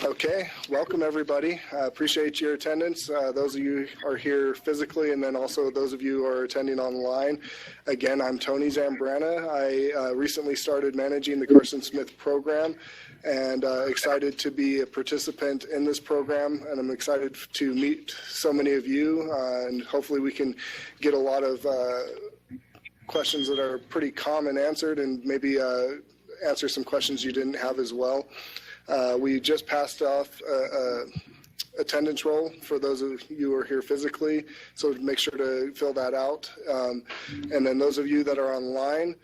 Okay, welcome everybody. Appreciate your attendance. Those of you who are here physically, and then also those of you who are attending online. Again, I'm Tony Zambrana. I recently started managing the Carson Smith program, and excited to be a participant in this program, and I'm excited to meet so many of you, and hopefully we can get a lot of questions that are pretty common answered, and maybe answer some questions you didn't have as well. We just passed off attendance roll for those of you who are here physically, so make sure to fill that out. And then those of you that are online,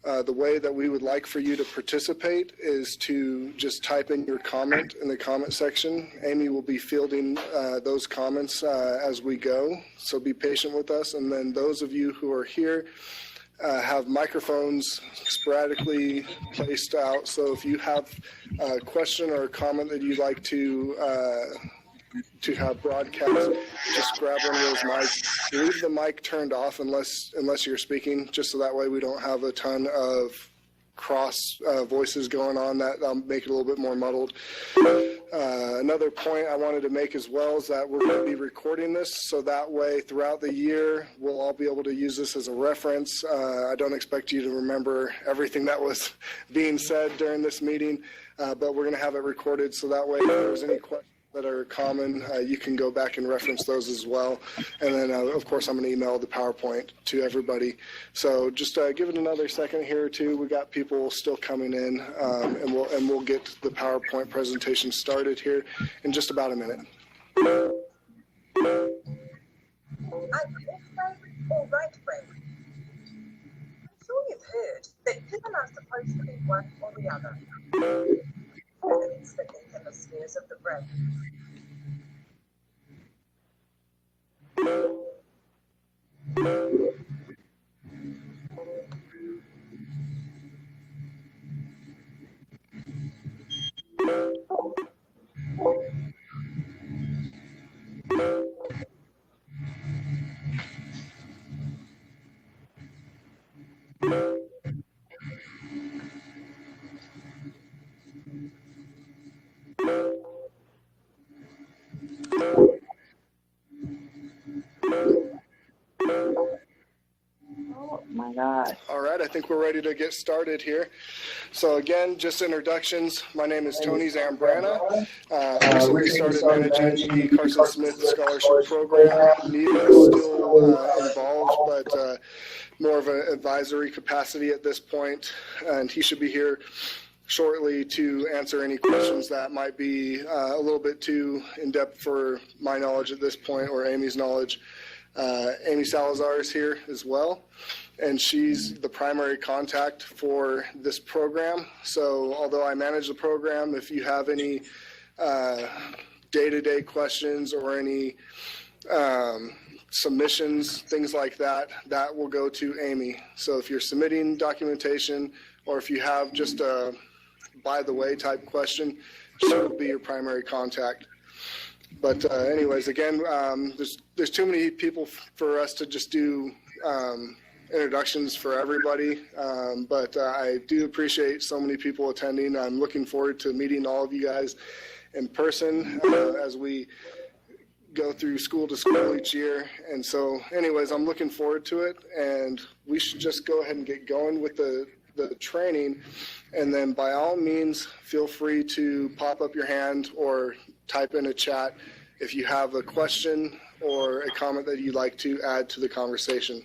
the way that we would like for you to participate is to just type in your comment in the comment section. Amy will be fielding those comments as we go, so be patient with us. And then those of you who are here, have microphones sporadically placed out. So if you have a question or a comment that you'd like to have broadcast, just grab one of those mics. Leave the mic turned off unless you're speaking, just so that way we don't have a ton of cross voices going on. That'll make it a little bit more muddled. Another point I wanted to make as well is that we're going to be recording this, so that way throughout the year we'll all be able to use this as a reference. I don't expect you to remember everything that was being said during this meeting, but we're going to have it recorded, so that way if there's any questions that are common, you can go back and reference those as well. And then, of course, I'm going to email the PowerPoint to everybody. So just give it another second here or two. We got people still coming in, and we'll get the PowerPoint presentation started here in just about a minute. I'm left brain or right brain? I'm sure you've heard that people are supposed to be one or the other. Organs for the hemispheres of the brain. Oh my gosh. All right, I think we're ready to get started here. So again, just introductions. My name is Tony Zambrana. I recently started managing the Carson Smith Scholarship Program. Neva is still involved, but more of an advisory capacity at this point, and he should be here shortly to answer any questions that might be a little bit too in-depth for my knowledge at this point, or Amy's knowledge. Amy Salazar is here as well, and she's the primary contact for this program. So although I manage the program, if you have any day-to-day questions or any submissions, things like that, that will go to Amy. So if you're submitting documentation, or if you have just a by-the-way type question, she will be your primary contact. But anyways, again, there's too many people for us to just do introductions for everybody, but I do appreciate so many people attending. I'm looking forward to meeting all of you guys in person as we go through school to school each year. And so anyways, I'm looking forward to it, and we should just go ahead and get going with the training. And then by all means, feel free to pop up your hand or type in a chat if you have a question or a comment that you'd like to add to the conversation.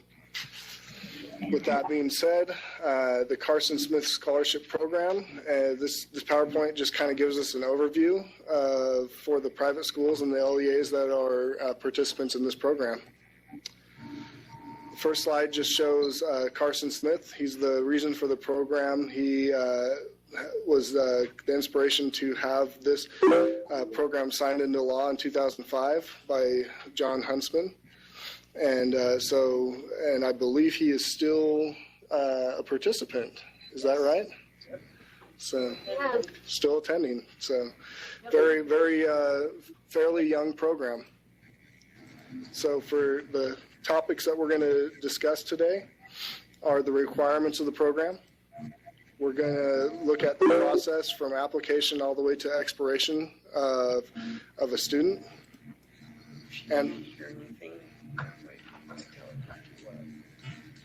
With that being said, the Carson Smith Scholarship Program, this PowerPoint just kind of gives us an overview for the private schools and the LEAs that are participants in this program. The first slide just shows Carson Smith. He's the reason for the program. He was the inspiration to have this program signed into law in 2005 by John Huntsman. And and I believe he is still a participant. Is that right? So, still attending. So, very, very fairly young program. So, for the topics that we're going to discuss today are the requirements of the program, We're going to look at the process from application all the way to expiration of a student. And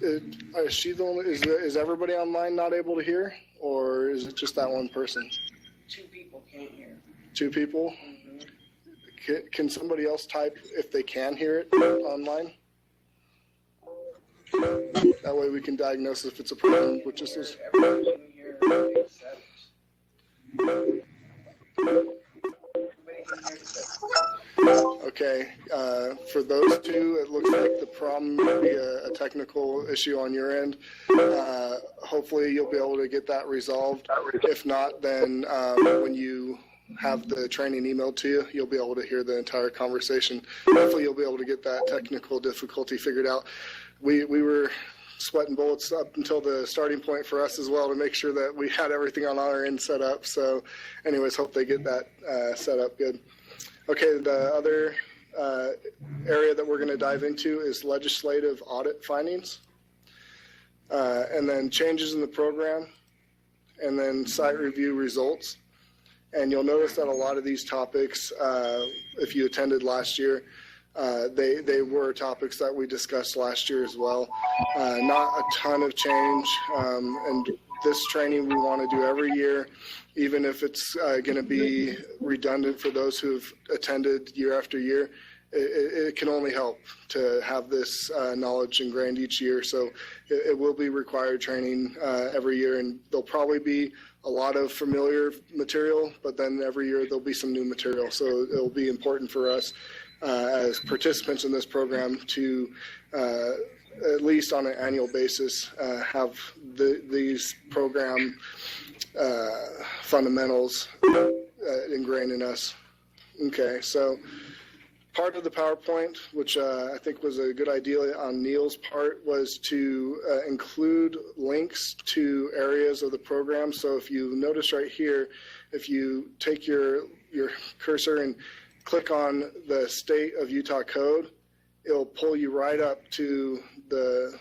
is she the only, is everybody online not able to hear, or is it just that one person? Two people can't hear. Two people? Mm-hmm. Can somebody else type if they can hear it online? That way we can diagnose if it's a problem, which is this. Everybody can hear except. Okay, for those two, it looks like the problem may be a technical issue on your end. Hopefully you'll be able to get that resolved. If not, then when you have the training emailed to you, you'll be able to hear the entire conversation. Hopefully you'll be able to get that technical difficulty figured out. We were sweating bullets up until the starting point for us as well to make sure that we had everything on our end set up. So anyways, hope they get that set up good. Okay, the other area that we're going to dive into is legislative audit findings, and then changes in the program, and then site review results. And you'll notice that a lot of these topics, if you attended last year, they were topics that we discussed last year as well. Not a ton of change, and this training we want to do every year, even if it's going to be redundant for those who've attended year after year. It can only help to have this knowledge ingrained each year. So it will be required training every year, and there'll probably be a lot of familiar material, but then every year there'll be some new material. So it'll be important for us as participants in this program to at least on an annual basis have these program fundamentals ingrained in us. Okay, so part of the PowerPoint, which I think was a good idea on Neil's part, was to include links to areas of the program. So if you notice right here, if you take your cursor and click on the state of Utah code, it'll pull you right up to the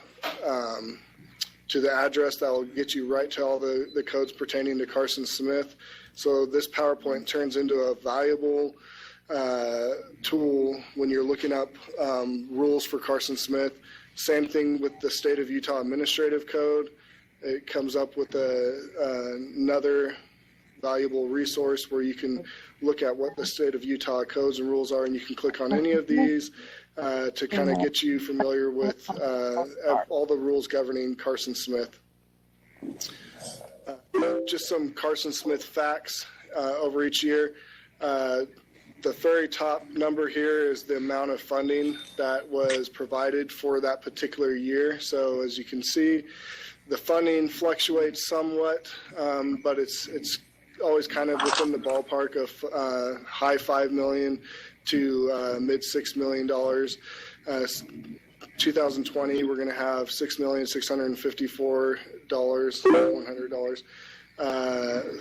address that will get you right to all the codes pertaining to Carson Smith. So this PowerPoint turns into a valuable tool when you're looking up rules for Carson Smith. Same thing with the state of Utah administrative code. It comes up with another valuable resource where you can look at what the state of Utah codes and rules are, and you can click on any of these to kind of get you familiar with all the rules governing Carson Smith. Just some Carson Smith facts over each year. The very top number here is the amount of funding that was provided for that particular year. So as you can see, the funding fluctuates somewhat, but it's always kind of within the ballpark of high $5 million to mid $6 million. 2020, we're going to have $6,654,100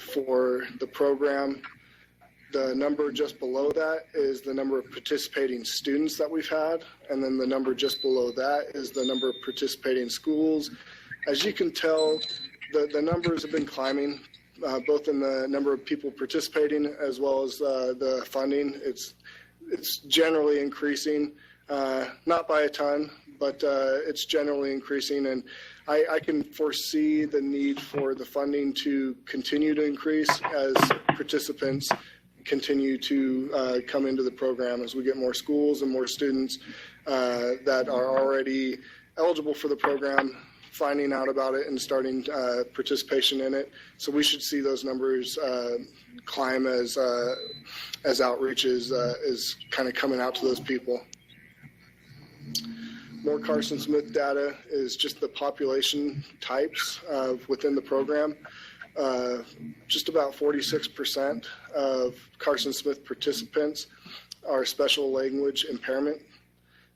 for the program. The number just below that is the number of participating students that we've had, and then the number just below that is the number of participating schools. As you can tell, the numbers have been climbing, both in the number of people participating as well as the funding. It's generally increasing, not by a ton, but it's generally increasing, and I can foresee the need for the funding to continue to increase as participants continue to come into the program, as we get more schools and more students that are already eligible for the program finding out about it and starting participation in it. So we should see those numbers climb as outreach is kind of coming out to those people. More Carson Smith data is just the population types within the program. Just about 46% of Carson Smith participants are special language impairment.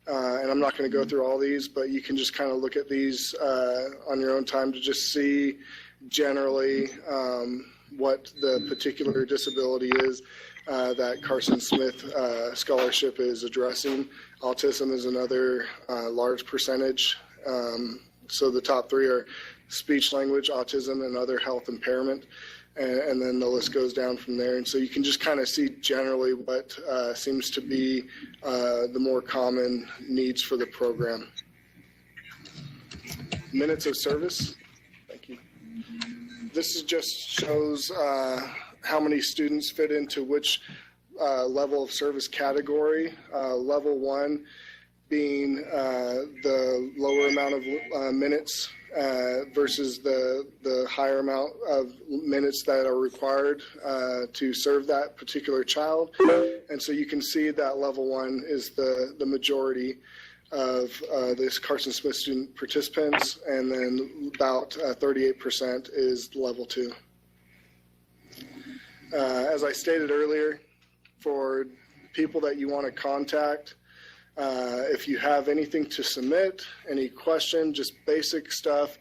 And I'm not going to go through all these, but you can just kind of look at these on your own time to just see generally what the particular disability is that Carson Smith scholarship is addressing. Autism is another large percentage. So the top three are speech language, autism, and other health impairment. And then the list goes down from there. And so you can just kind of see generally what seems to be the more common needs for the program. Minutes of service. Thank you. This is just shows how many students fit into which level of service category. Level 1 being the lower amount of minutes versus the higher amount of minutes that are required to serve that particular child. And so you can see that level 1 is the majority of this Carson Smith student participants, and then about 38% is level 2. As I stated earlier, for people that you want to contact, if you have anything to submit, any question, just basic stuff,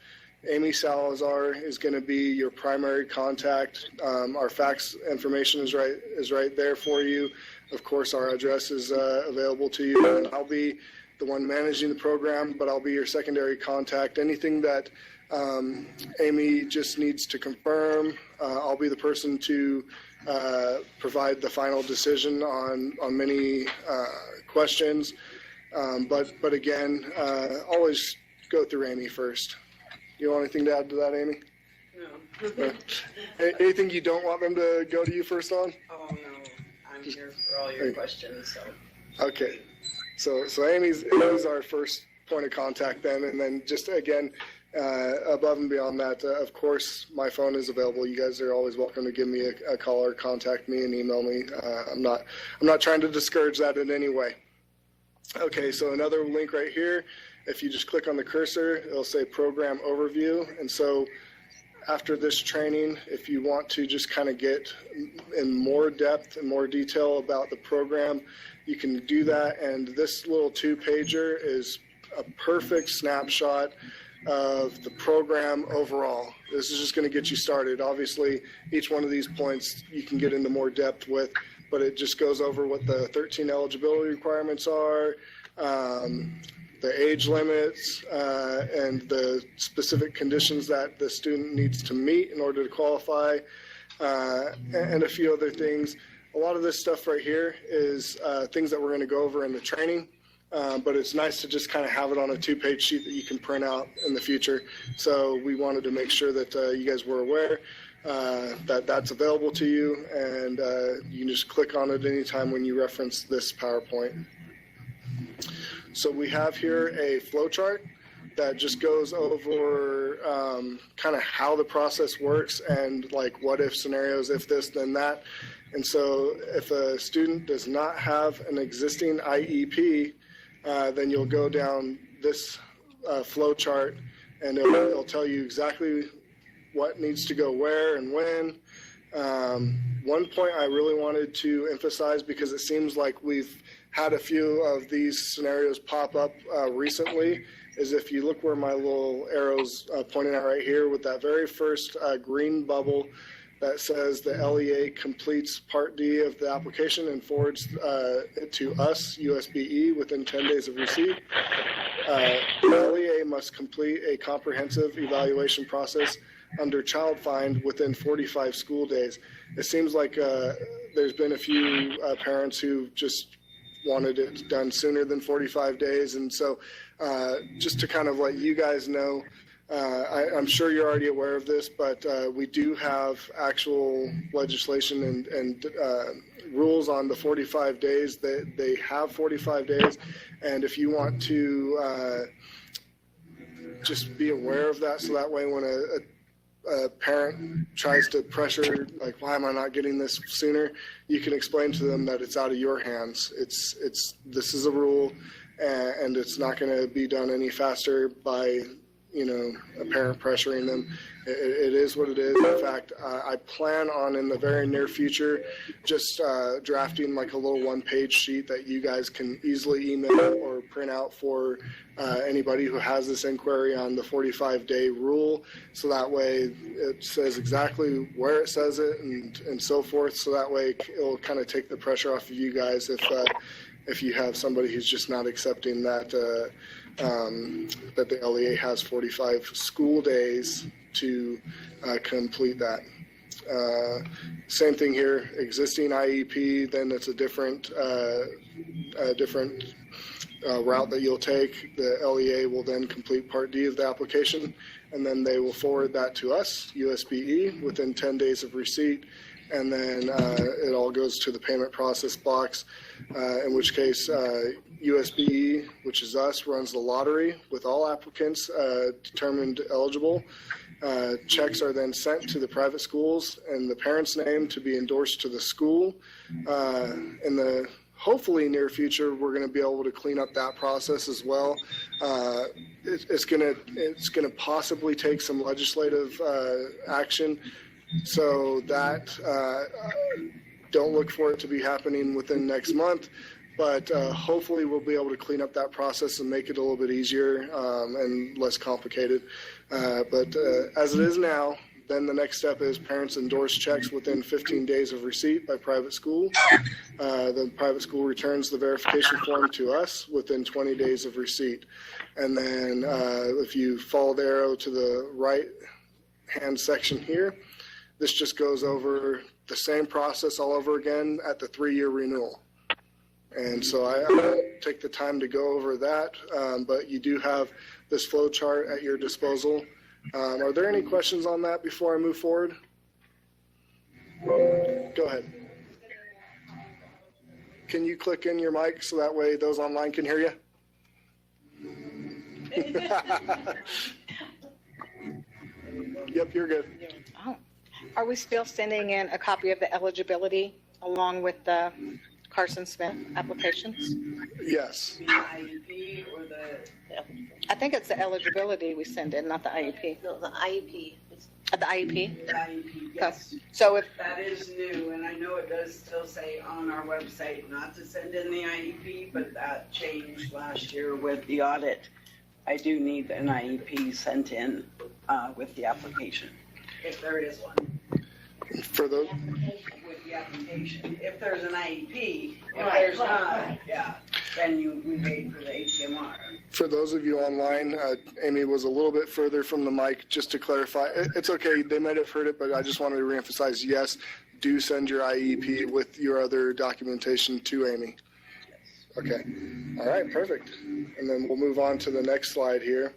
Amy Salazar is going to be your primary contact. Our fax information is right there for you. Of course, our address is available to you, and I'll be the one managing the program, but I'll be your secondary contact. Anything that Amy just needs to confirm, I'll be the person to provide the final decision on many questions. But again, always go through Amy first. You want anything to add to that, Amy? No. Anything you don't want them to go to you first on? Oh, no. I'm here for all your questions, so. Okay. So Amy's our first point of contact then, and then just again, above and beyond that, of course, my phone is available. You guys are always welcome to give me a call or contact me and email me. I'm not trying to discourage that in any way. Okay, so another link right here. If you just click on the cursor, it'll say Program Overview. And so after this training, if you want to just kind of get in more depth and more detail about the program, you can do that. And this little 2-pager is a perfect snapshot of the program overall. This is just going to get you started. Obviously, each one of these points you can get into more depth with, but it just goes over what the 13 eligibility requirements are, the age limits, and the specific conditions that the student needs to meet in order to qualify, and a few other things. A lot of this stuff right here is things that we're going to go over in the training, but it's nice to just kind of have it on a 2-page sheet that you can print out in the future. So we wanted to make sure that you guys were aware that that's available to you, and you can just click on it anytime when you reference this PowerPoint. So we have here a flow chart that just goes over kind of how the process works and like what if scenarios, if this, then that. And so if a student does not have an existing IEP, then you'll go down this flow chart, and it'll tell you exactly what needs to go where and when. One point I really wanted to emphasize, because it seems like we've had a few of these scenarios pop up recently, is if you look where my little arrow's pointing out right here with that very first green bubble that says the LEA completes Part D of the application and forwards it to us, USBE, within 10 days of receipt. The LEA must complete a comprehensive evaluation process under Child Find within 45 school days. It seems like there's been a few parents who just wanted it done sooner than 45 days. And so just to kind of let you guys know, I'm sure you're already aware of this, but we do have actual legislation and rules on the 45 days. They have 45 days, and if you want to just be aware of that, so that way when a parent tries to pressure, like, why am I not getting this sooner, you can explain to them that it's out of your hands. This is a rule, and it's not going to be done any faster by a parent pressuring them. It is what it is. In fact, I plan on in the very near future just drafting like a little 1-page sheet that you guys can easily email or print out for anybody who has this inquiry on the 45-day rule. So that way it says exactly where it says it and so forth. So that way it'll kind of take the pressure off of you guys if you have somebody who's just not accepting that, that the LEA has 45 school days to complete that. Same thing here, existing IEP, then it's a different route that you'll take. The LEA will then complete Part D of the application, and then they will forward that to us, USBE, within 10 days of receipt, and then it all goes to the payment process box, in which case USBE, which is us, runs the lottery with all applicants determined eligible. Checks are then sent to the private schools and the parent's name to be endorsed to the school. In the hopefully near future, we're going to be able to clean up that process as well. It's going to possibly take some legislative action, so that don't look for it to be happening within next month. But hopefully we'll be able to clean up that process and make it a little bit easier and less complicated. But as it is now, then the next step is parents endorse checks within 15 days of receipt by private school. The private school returns the verification form to us within 20 days of receipt. And then if you follow the arrow to the right-hand section here, this just goes over the same process all over again at the 3-year renewal. And so I won't take the time to go over that, but you do have this flow chart at your disposal. Are there any questions on that before I move forward? Go ahead. Can you click in your mic so that way those online can hear you? Yep, you're good. Oh. Are we still sending in a copy of the eligibility along with the Carson Smith applications? Yes. The IEP or the I think it's the eligibility we send in, not the IEP. No, the IEP. The IEP? The IEP, yes. So if That is new, and I know it does still say on our website not to send in the IEP, but that changed last year with the audit. I do need an IEP sent in with the application, if there is one. For those, With the application. If there's an IEP, if there's not, yeah, then we wait for the ATMR. for those of you online, Amy was a little bit further from the mic, just to clarify. It's okay, they might have heard it, but I just wanted to reemphasize, yes, do send your IEP with your other documentation to Amy. Okay, all right, perfect. And then we'll move on to the next slide here,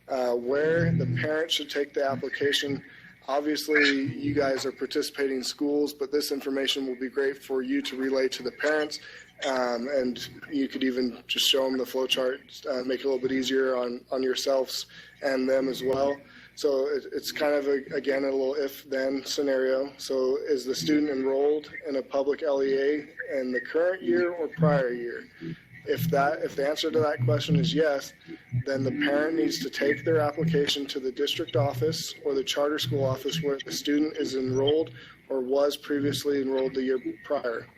where the parent should take the application. Obviously, you guys are participating schools, but this information will be great for you to relay to the parents. And you could even just show them the flow chart, make it a little bit easier on yourselves and them as well. So it's kind of, again, a little if-then scenario. So is the student enrolled in a public LEA in the current year or prior year? If the answer to that question is yes, then the parent needs to take their application to the district office or the charter school office where the student is enrolled or was previously enrolled the year prior.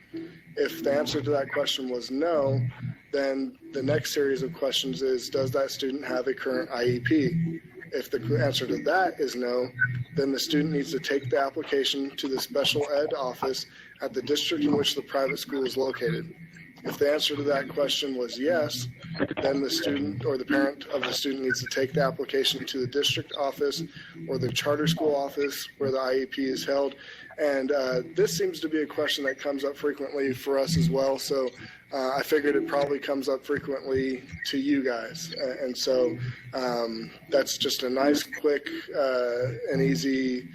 If the answer to that question was no, then the next series of questions is, does that student have a current IEP? If the answer to that is no, then the student needs to take the application to the special ed office at the district in which the private school is located. If the answer to that question was yes, then the student or the parent of the student needs to take the application to the district office or the charter school office where the IEP is held. And this seems to be a question that comes up frequently for us as well. So I figured it probably comes up frequently to you guys. And so that's just a nice, quick, and easy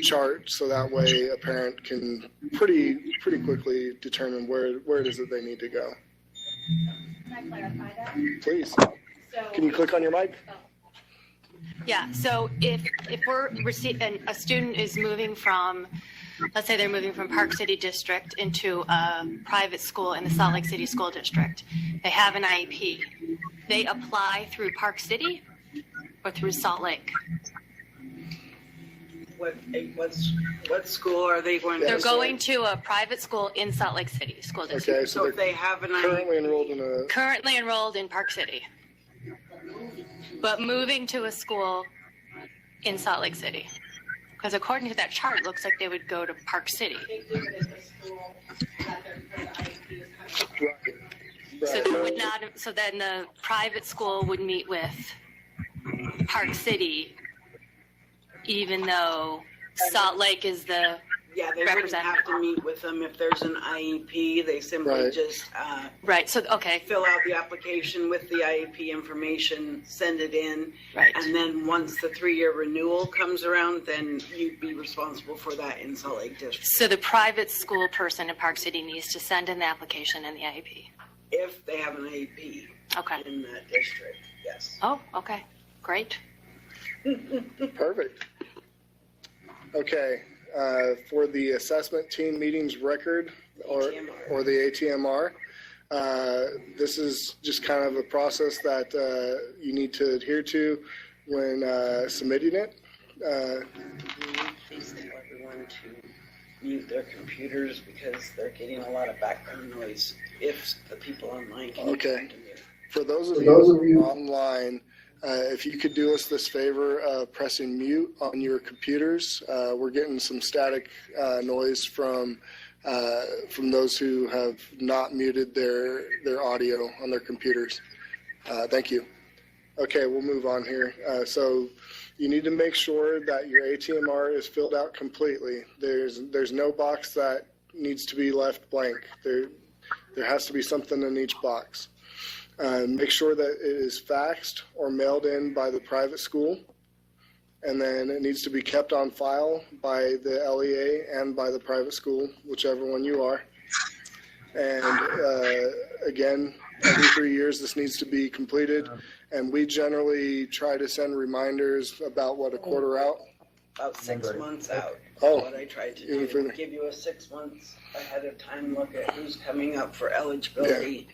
chart, so that way a parent can pretty quickly determine where it is that they need to go. Can I clarify that? Please. So, Can you click on your mic? yeah, so if we're receiving, a student is moving from, let's say they're moving from Park City District into a private school in the Salt Lake City School District, they have an IEP. They apply through Park City or through Salt Lake? What school are they going to? They're going to a private school in Salt Lake City School District. Okay, So so if they have an currently IEP, enrolled in a... Currently enrolled in Park City, but moving to a school in Salt Lake City. Because according to that chart, it looks like they would go to Park City. So they would not. So then the private school would meet with Park City, even though Salt Lake is the Yeah, they wouldn't have to meet with them if there's an IEP. They simply Right. just right. So okay, fill out the application with the IEP information, send it in, right. and then once the 3-year renewal comes around, then you'd be responsible for that in Salt Lake District. So the private school person in Park City needs to send in the application and the IEP. If they have an IEP Okay. in that district, yes. Oh, okay. Great. Perfect. Okay, for the assessment team meetings record or the ATMR, this is just kind of a process that you need to adhere to when submitting it. Please tell everyone to mute their computers because they're getting a lot of background noise if the people online can Okay. come to mute. For those of you online, if you could do us this favor of pressing mute on your computers, we're getting some static noise from those who have not muted their audio on their computers. Thank you. Okay, we'll move on here. So you need to make sure that your ATMR is filled out completely. There's no box that needs to be left blank. There has to be something in each box. Make sure that it is faxed or mailed in by the private school, and then it needs to be kept on file by the LEA and by the private school, whichever one you are. And again, every 3 years this needs to be completed, and we generally try to send reminders about a quarter out. About 6 months out. Oh, What I tried to even do, further. give you a 6 months ahead of time look at who's coming up for eligibility.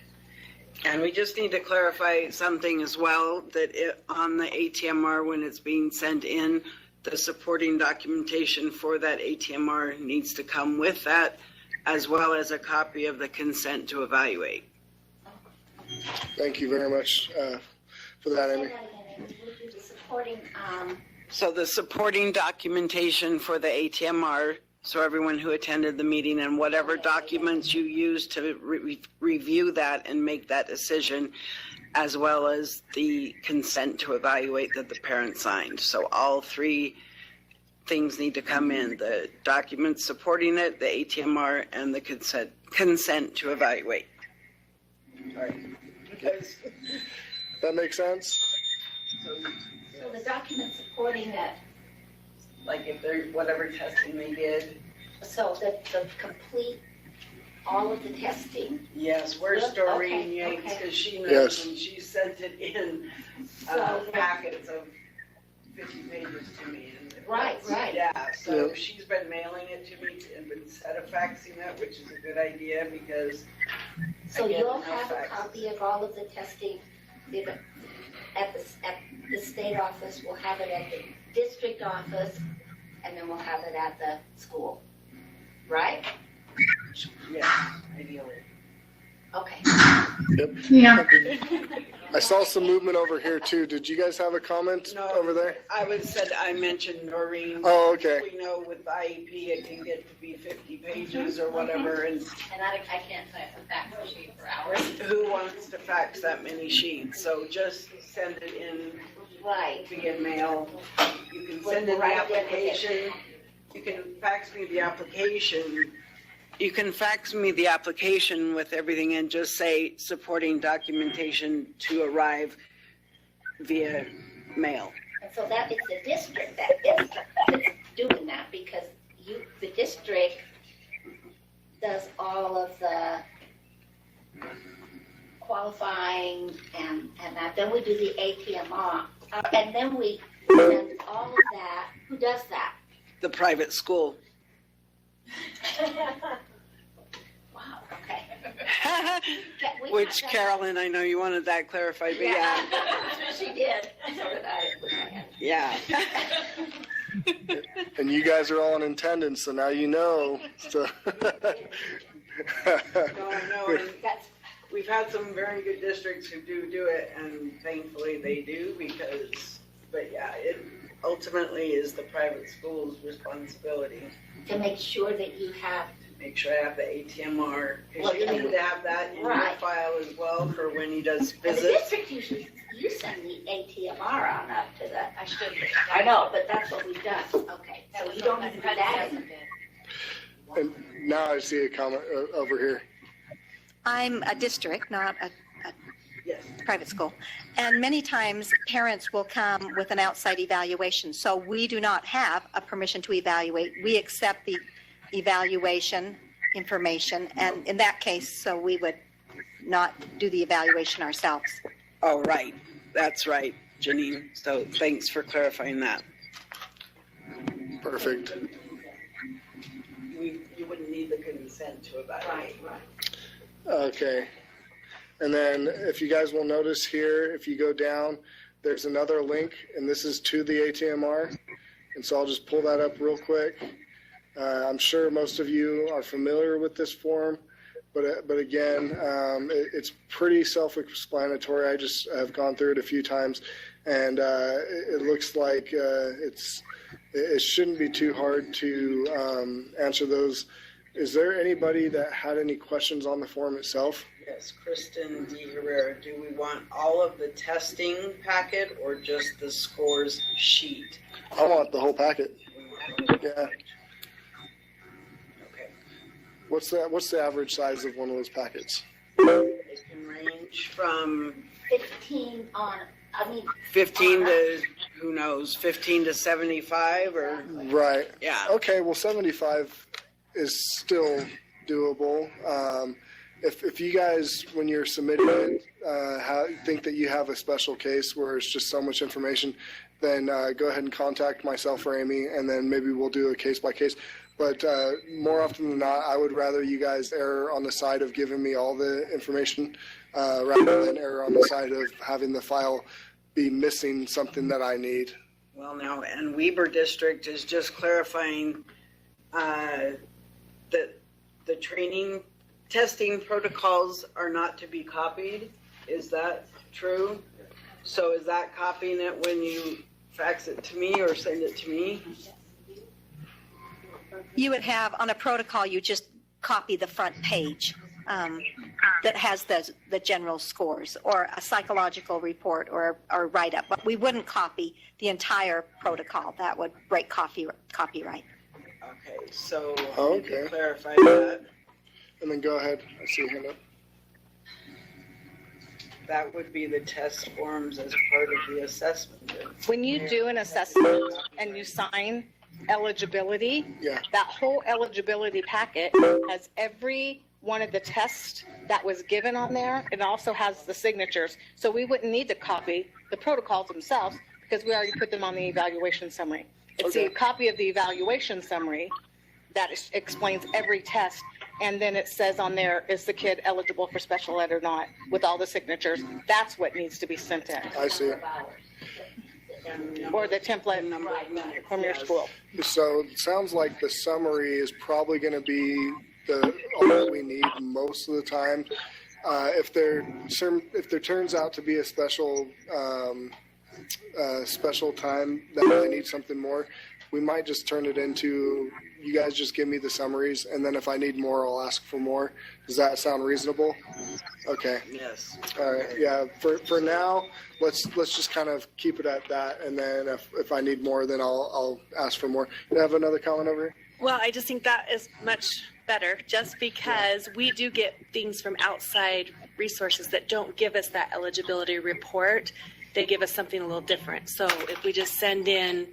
And we just need to clarify something as well, that on the ATMR, when it's being sent in, the supporting documentation for that ATMR needs to come with that, as well as a copy of the consent to evaluate. Thank you very much for that, Amy. Supporting, So the supporting documentation for the ATMR, so everyone who attended the meeting and whatever documents you use to review that and make that decision, as well as the consent to evaluate that the parent signed. So all 3 things need to come in: the documents supporting it, the ATMR, and the consent to evaluate. All right. Because That makes sense? so the document supporting that, like if they're whatever testing they did. so that the complete, all of the testing. Yes, we're Yep, Storeen okay, Yates okay. because she knows, Yes. and she sent it in So- packets of 50 pages to me. And Right, right. Yeah, so Yeah. she's been mailing it to me instead of faxing it, which is a good idea because. So again, you'll no have a fax. copy of all of the testing at the state office, we'll have it at the district office, and then we'll have it at the school, right? Yes, ideally. Okay. Yep. Yeah. I saw some movement over here too. Did you guys have a comment No, over there? I mentioned Noreen. Oh, okay. We know with IEP it can get to be 50 pages or whatever, and And I can't type a fax sheet for hours. who wants to fax that many sheets? So just send it in Right. via mail. You can send in the application. You can fax me the application. You can fax me the application with everything and just say supporting documentation to arrive via mail. And so that is the district that's doing that, because the district does all of the qualifying and that. Then we do the ATMR, and then we send all of that. Who does that? The private school. Wow, okay. We Which have that. Carolyn, I know you wanted that clarified, but yeah. She did. So did I. Yeah. And you guys are all in attendance, so now you know. So. No, I know, and That's, we've had some very good districts who do it, and thankfully they do but yeah, ultimately is the private school's responsibility. To make sure that you have, Make sure I have the ATMR, Well, because you need to have that in your right. file as well for when he does and the visits. district usually, you send the ATMR on up to the, I should. I know, but that's what we've done. Okay, so you don't even do that in. And now I see a comment over here. I'm a district, not a Yes. private school. And many times parents will come with an outside evaluation. So we do not have a permission to evaluate. We accept the evaluation information. And in that case, so we would not do the evaluation ourselves. Oh, right. That's right, Janine. So thanks for clarifying that. Perfect. You wouldn't need the consent to evaluate. Right. Okay. And then if you guys will notice here, if you go down, there's another link, and this is to the ATMR. And so I'll just pull that up real quick. I'm sure most of you are familiar with this form, but again, it's pretty self-explanatory. I just have gone through it a few times, and it looks like it shouldn't be too hard to answer those. Is there anybody that had any questions on the form itself? Yes, Kristen D. Herrera, do we want all of the testing packet or just the scores sheet? I want the whole packet. Yeah. Okay. What's the average size of one of those packets? It can range from 15 on, 15 to, who knows, 15 to 75 or, Right. yeah. Okay, well, 75 is still doable. If you guys, when you're submitting it, think that you have a special case where it's just so much information, then go ahead and contact myself or Amy, and then maybe we'll do a case by case. But more often than not, I would rather you guys err on the side of giving me all the information rather than err on the side of having the file be missing something that I need. Well, now, and Weber District is just clarifying that the training testing protocols are not to be copied. Is that true? So is that copying it when you fax it to me or send it to me? You would have, on a protocol, you just copy the front page that has the general scores, or a psychological report or write-up. But we wouldn't copy the entire protocol. That would break copyright. Okay, so Okay. you can clarify that. And then go ahead. I see your hand up. That would be the test forms as part of the assessment. When you do an assessment and you sign eligibility, Yeah. that whole eligibility packet has every one of the tests that was given on there. It also has the signatures. So we wouldn't need to copy the protocols themselves because we already put them on the evaluation summary. It's Okay. a copy of the evaluation summary that explains every test. And then it says on there, is the kid eligible for special ed or not, with all the signatures. That's what needs to be sent in. I see. Or the template Number of minutes, from your yes. school. So it sounds like the summary is probably going to be all that we need most of the time. If there turns out to be a special time that I need something more, we might just turn it into, you guys just give me the summaries, and then if I need more, I'll ask for more. Does that sound reasonable? Okay. Yes. All right. Yeah. For now, let's just kind of keep it at that, and then if I need more, then I'll ask for more. You have another comment over here? Well, I just think that is much better, just because we do get things from outside resources that don't give us that eligibility report. They give us something a little different. So if we just send in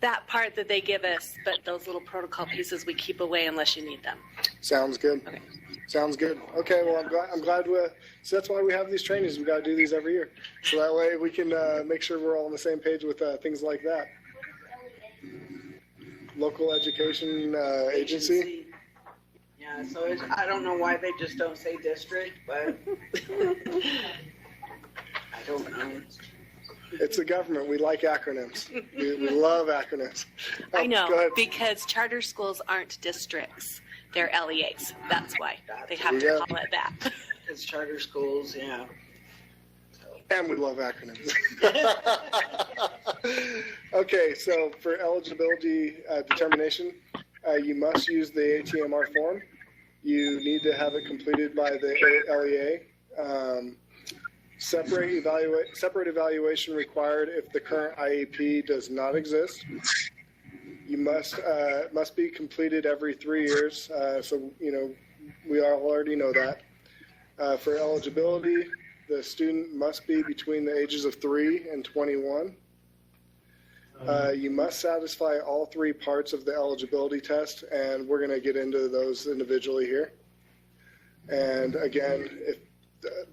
that part that they give us, but those little protocol pieces we keep away unless you need them. Sounds good. Okay. Sounds good. Okay. Well, I'm glad so that's why we have these trainings. We got to do these every year, so that way we can make sure we're all on the same page with things like that. Local education agency. Yeah, so I don't know why they just don't say district, but I don't know. It's the government. We like acronyms. We love acronyms. Oh, I know, Go ahead. because charter schools aren't districts. They're LEAs. That's why they have There you to go. call it that. It's charter schools, yeah. So, And we love acronyms. Okay, so for eligibility determination, you must use the ATMR form. You need to have it completed by the LEA. Separate evaluation required if the current IEP does not exist. You must be completed every 3 years. So, we all already know that. For eligibility, the student must be between the ages of 3 and 21. You must satisfy all 3 parts of the eligibility test, and we're going to get into those individually here. And again, if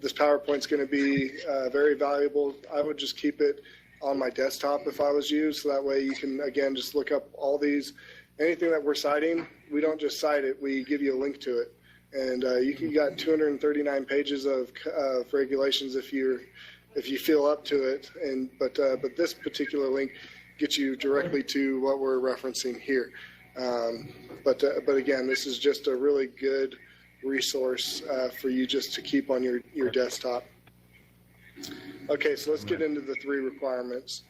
this PowerPoint's going to be very valuable, I would just keep it on my desktop if I was you, so that way you can, again, just look up all these. Anything that we're citing, we don't just cite it, we give you a link to it. And you got 239 pages of regulations if you feel up to it. But this particular link gets you directly to what we're referencing here. But again, this is just a really good resource for you just to keep on your desktop. Okay, so let's get into the 3 requirements.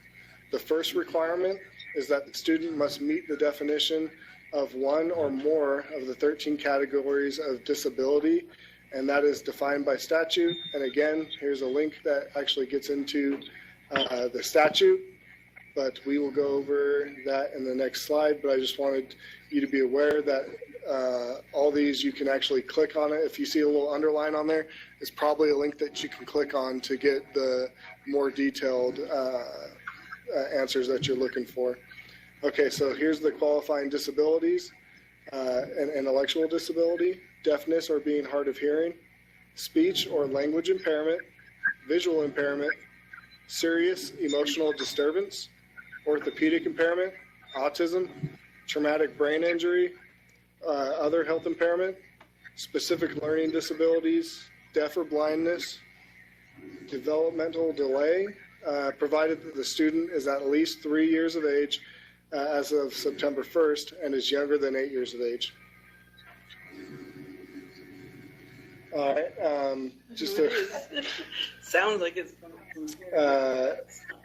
The first requirement is that the student must meet the definition of one or more of the 13 categories of disability, and that is defined by statute. And again, here's a link that actually gets into the statute, but we will go over that in the next slide. But I just wanted you to be aware that all these, you can actually click on it. If you see a little underline on there, it's probably a link that you can click on to get the more detailed answers that you're looking for. Okay, so here's the qualifying disabilities: an intellectual disability, deafness or being hard of hearing, speech or language impairment, visual impairment, serious emotional disturbance, orthopedic impairment, autism, traumatic brain injury, other health impairment, specific learning disabilities, deaf or blindness, developmental delay, provided that the student is at least 3 years of age as of September 1st and is younger than 8 years of age. All right, just to, Sounds like it's not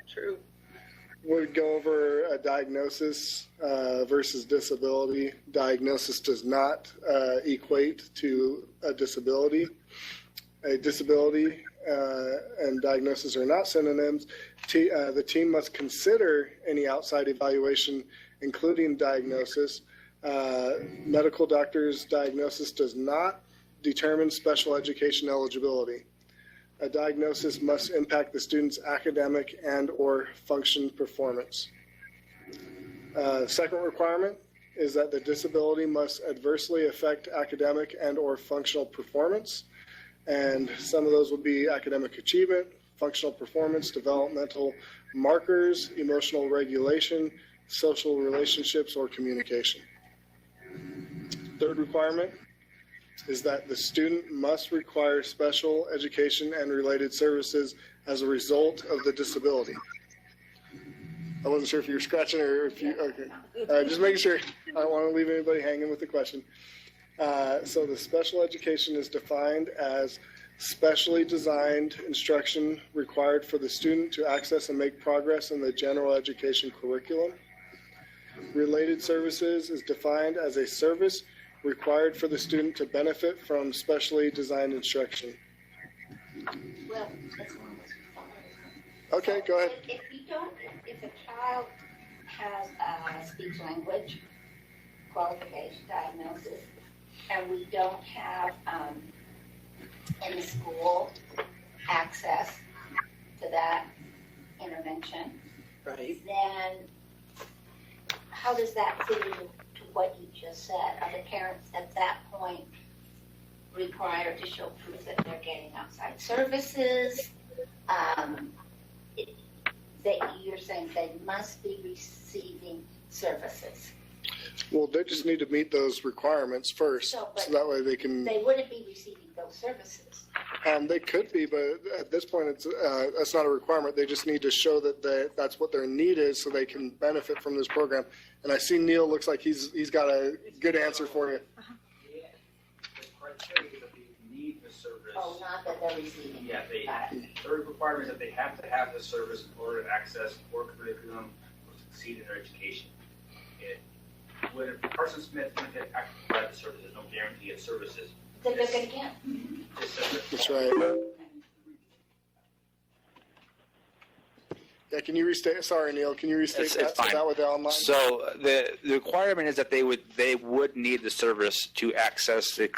true. we'll go over a diagnosis versus disability. Diagnosis does not equate to a disability. A disability and diagnosis are not synonyms. The team must consider any outside evaluation, including diagnosis. Medical doctor's diagnosis does not determine special education eligibility. A diagnosis must impact the student's academic and or function performance. Second requirement is that the disability must adversely affect academic and or functional performance. And some of those would be academic achievement, functional performance, developmental markers, emotional regulation, social relationships, or communication. Third requirement is that the student must require special education and related services as a result of the disability. I wasn't sure if you were scratching or if you, okay. Just making sure. I don't want to leave anybody hanging with the question. So the special education is defined as specially designed instruction required for the student to access and make progress in the general education curriculum. Related services is defined as a service required for the student to benefit from specially designed instruction. Well, Okay, go ahead. If a child has a speech language qualification diagnosis, and we don't have in the school access to that intervention, Right. then how does that fit into what you just said? Are the parents at that point required to show proof that they're getting outside services? That you're saying they must be receiving services. Well, they just need to meet those requirements first, so that way they can. They wouldn't be receiving those services. They could be, but at this point, that's not a requirement. They just need to show that that's what their need is, so they can benefit from this program. And I see Neil looks like he's got a good answer for you. Yeah, the criteria that we need the service. Oh, not that they're receiving. Yeah, Got it. the requirement is that they have to have the service in order to access core curriculum or succeed in their education. When Carson Smith went to actually provide the service, there's no guarantee of services. Then they're gonna get. That's right. Yeah, can you restate? Sorry, Neil. Can you restate It's that? fine. Is that with the online? So the requirement is that they would need the service to access their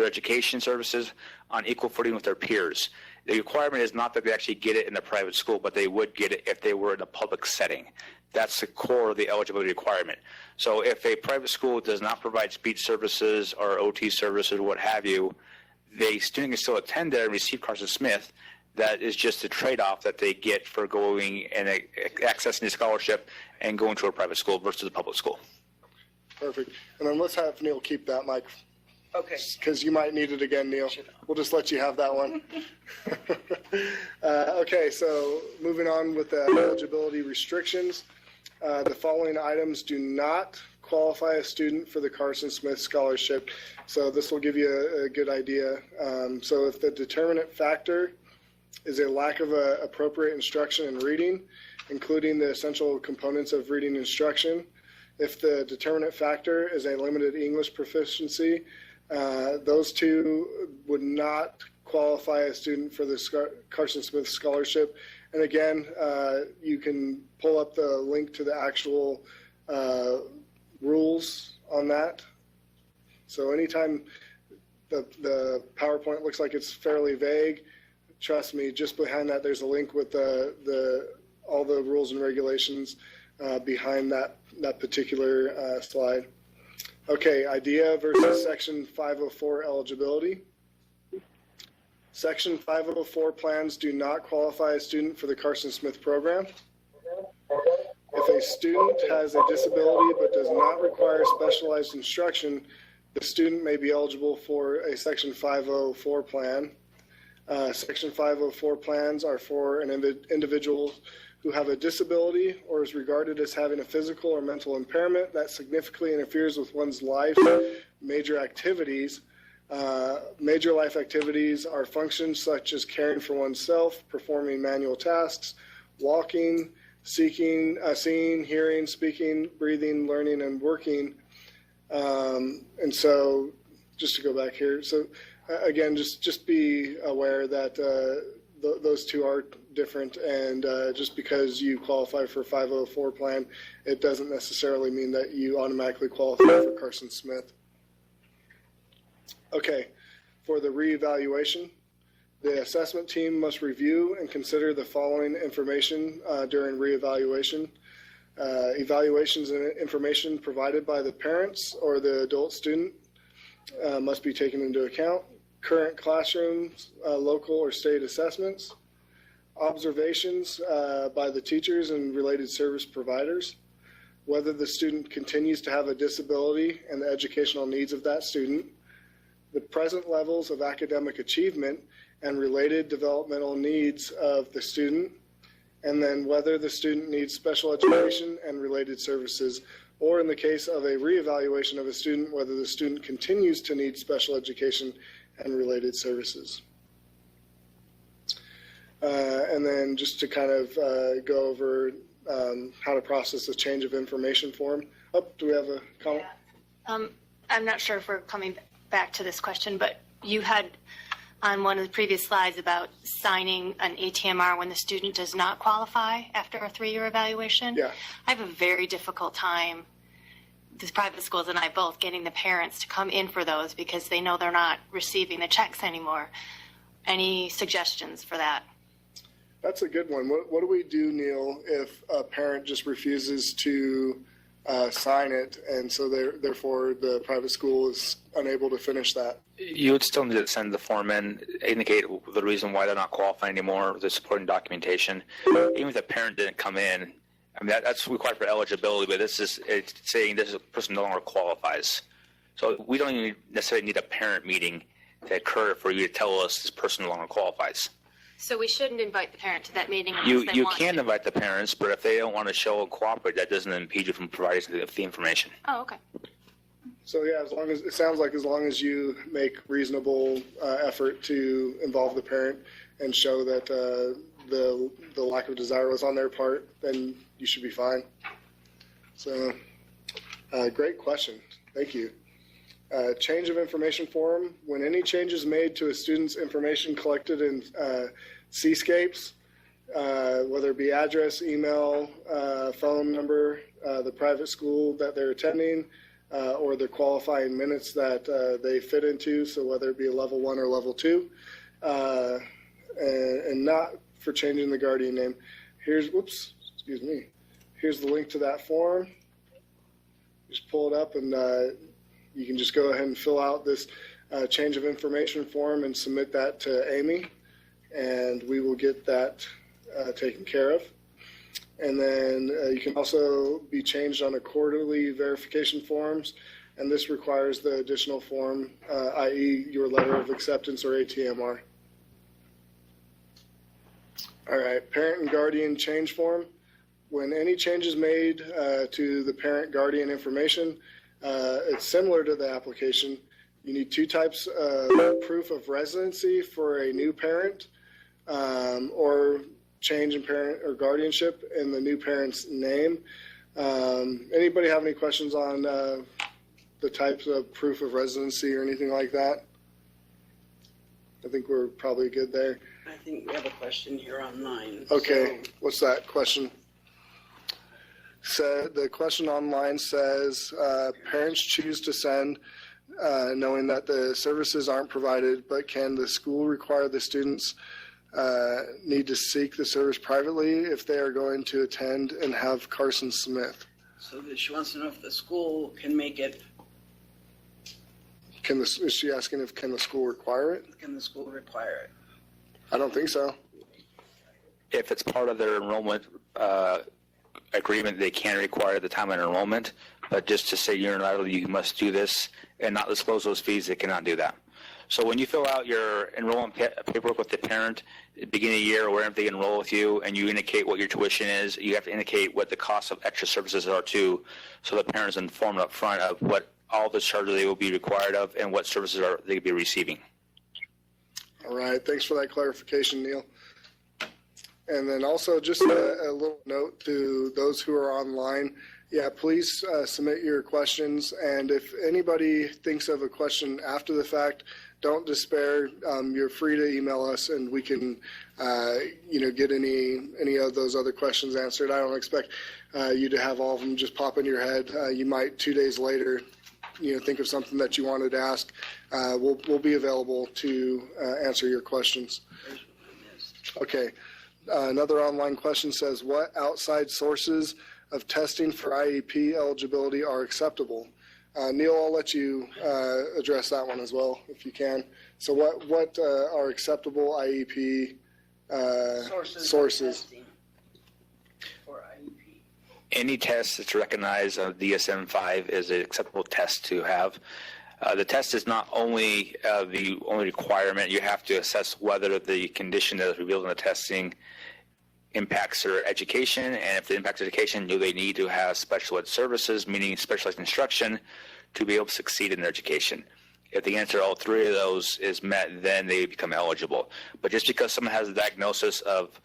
education services on equal footing with their peers. The requirement is not that they actually get it in the private school, but they would get it if they were in a public setting. That's the core of the eligibility requirement. So if a private school does not provide speech services or OT services or what have you, the student can still attend there and receive Carson Smith. That is just a trade-off that they get for going and accessing the scholarship and going to a private school versus a public school. Perfect. And then let's have Neil keep that mic. Okay. Because you might need it again, Neil. We'll just let you have that one. Okay, so moving on with the eligibility restrictions. The following items do not qualify a student for the Carson Smith Scholarship. So this will give you a good idea. So if the determinant factor is a lack of appropriate instruction in reading, including the essential components of reading instruction, if the determinant factor is a limited English proficiency, those two would not qualify a student for the Carson Smith Scholarship. And again, you can pull up the link to the actual rules on that. So anytime the PowerPoint looks like it's fairly vague, trust me, just behind that there's a link with all the rules and regulations behind that particular slide. Okay, IDEA versus Section 504 eligibility. Section 504 plans do not qualify a student for the Carson Smith program. If a student has a disability but does not require specialized instruction, the student may be eligible for a Section 504 plan. Section 504 plans are for an individual who have a disability or is regarded as having a physical or mental impairment that significantly interferes with one's life, major activities. Major life activities are functions such as caring for oneself, performing manual tasks, walking, seeing, hearing, speaking, breathing, learning, and working. And so, just to go back here, so again, just be aware that those two are different, and just because you qualify for 504 plan, it doesn't necessarily mean that you automatically qualify for Carson Smith. Okay, for the reevaluation, the assessment team must review and consider the following information during reevaluation. Evaluations and information provided by the parents or the adult student must be taken into account. Current classrooms, local or state assessments, observations by the teachers and related service providers, whether the student continues to have a disability and the educational needs of that student, the present levels of academic achievement and related developmental needs of the student, and then whether the student needs special education and related services, or in the case of a reevaluation of a student, whether the student continues to need special education and related services. And then just to kind of go over how to process a change of information form. Oh, do we have a comment? Yeah. I'm not sure if we're coming back to this question, but you had on one of the previous slides about signing an ATMR when the student does not qualify after a 3-year evaluation. Yeah. I have a very difficult time, the private schools and I both, getting the parents to come in for those because they know they're not receiving the checks anymore. Any suggestions for that? That's a good one. What do we do, Neil, if a parent just refuses to sign it, and so therefore the private school is unable to finish that? You would still need to send the form in, indicate the reason why they're not qualifying anymore, the supporting documentation. Even if the parent didn't come in, I mean, that's required for eligibility, but it's saying this person no longer qualifies. So we don't even necessarily need a parent meeting to occur for you to tell us this person no longer qualifies. So we shouldn't invite the parent to that meeting unless You they want can to. invite the parents, but if they don't want to show and cooperate, that doesn't impede you from providing the information. Oh, okay. So yeah, as long as you make reasonable effort to involve the parent and show that the lack of desire was on their part, then you should be fine. So great question. Thank you. Change of information form. When any change is made to a student's information collected in Seascapes, whether it be address, email, phone number, the private school that they're attending, or the qualifying minutes that they fit into, so whether it be a level 1 or level 2, and not for changing the guardian name. Here's the link to that form. Just pull it up, and you can just go ahead and fill out this change of information form and submit that to Amy, and we will get that taken care of. And then you can also be changed on a quarterly verification forms, and this requires the additional form, i.e. your letter of acceptance or ATMR. All right, parent and guardian change form. When any change is made to the parent guardian information, it's similar to the application. You need 2 types of proof of residency for a new parent, or change in parent or guardianship in the new parent's name. Anybody have any questions on the types of proof of residency or anything like that? I think we're probably good there. I think we have a question here online. Okay, what's that question? So the question online says, parents choose to send knowing that the services aren't provided, but can the school require the students need to seek the service privately if they are going to attend and have Carson Smith? So she wants to know if the school can make it. Is she asking if can the school require it? Can the school require it? I don't think so. If it's part of their enrollment agreement, they can require the time of enrollment, but just to say unilaterally you must do this and not disclose those fees, they cannot do that. So when you fill out your enrollment paperwork with the parent at the beginning of the year or wherever they enroll with you, and you indicate what your tuition is, you have to indicate what the cost of extra services are too, so the parent is informed up front of what all the charges they will be required of and what services are they will be receiving. All right, thanks for that clarification, Neil. And then also just a little note to those who are online. Yeah, please submit your questions. And if anybody thinks of a question after the fact, don't despair. You're free to email us, and we can, get any of those other questions answered. I don't expect you to have all of them just pop in your head. You might 2 days later, think of something that you wanted to ask. We'll be available to answer your questions. Okay. Another online question says, what outside sources of testing for IEP eligibility are acceptable? Neil, I'll let you address that one as well, if you can. So what are acceptable IEP sources? For IEP. Any test that's recognized on DSM-5 is an acceptable test to have. The test is not only the only requirement. You have to assess whether the condition that is revealed in the testing impacts their education, and if it impacts education, do they need to have special ed services, meaning specialized instruction, to be able to succeed in their education. If the answer to all 3 of those is met, then they become eligible. But just because someone has a diagnosis of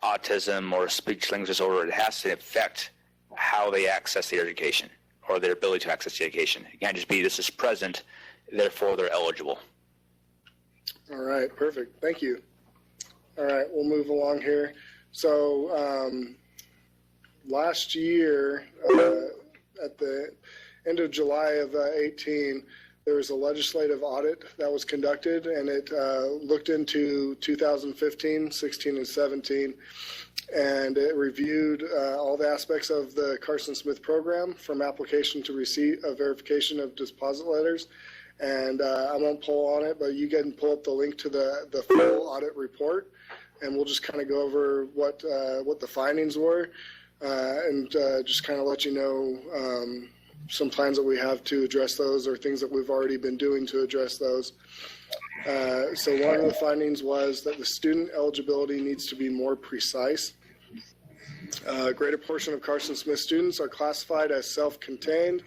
autism or speech language disorder, it has to affect how they access their education or their ability to access the education. It can't just be this is present, therefore they're eligible. All right, perfect. Thank you. All right, we'll move along here. So last year, at the end of July of 18, there was a legislative audit that was conducted, and it looked into 2015, 16, and 17, and it reviewed all the aspects of the Carson Smith program from application to receipt of verification of deposit letters. And I won't pull on it, but you can pull up the link to the full audit report, and we'll just kind of go over what the findings were, and just kind of let you know some plans that we have to address those or things that we've already been doing to address those. So one of the findings was that the student eligibility needs to be more precise. A greater portion of Carson Smith students are classified as self-contained,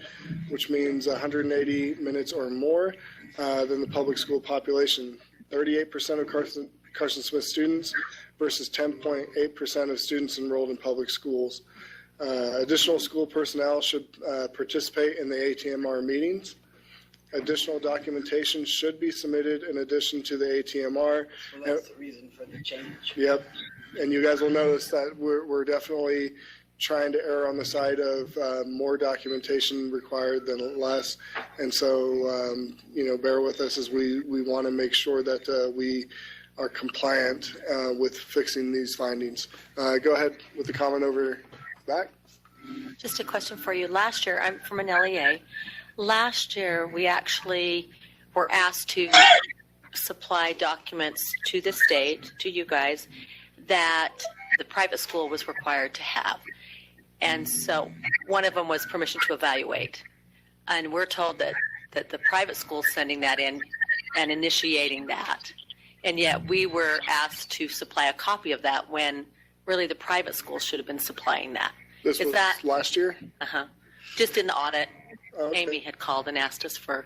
which means 180 minutes or more than the public school population. 38% of Carson Smith students versus 10.8% of students enrolled in public schools. Additional school personnel should participate in the ATMR meetings. Additional documentation should be submitted in addition to the ATMR. So that's the reason for the change. Yep. And you guys will notice that we're definitely trying to err on the side of more documentation required than less. And so, bear with us as we want to make sure that we are compliant with fixing these findings. Go ahead with the comment over back. Just a question for you. Last year, I'm from an LEA. Last year, we actually were asked to supply documents to the state, to you guys, that the private school was required to have. And so one of them was permission to evaluate. And we're told that the private school is sending that in and initiating that. And yet we were asked to supply a copy of that when really the private school should have been supplying that. This was last year? Uh-huh. Just in the audit, Okay. Amy had called and asked us for.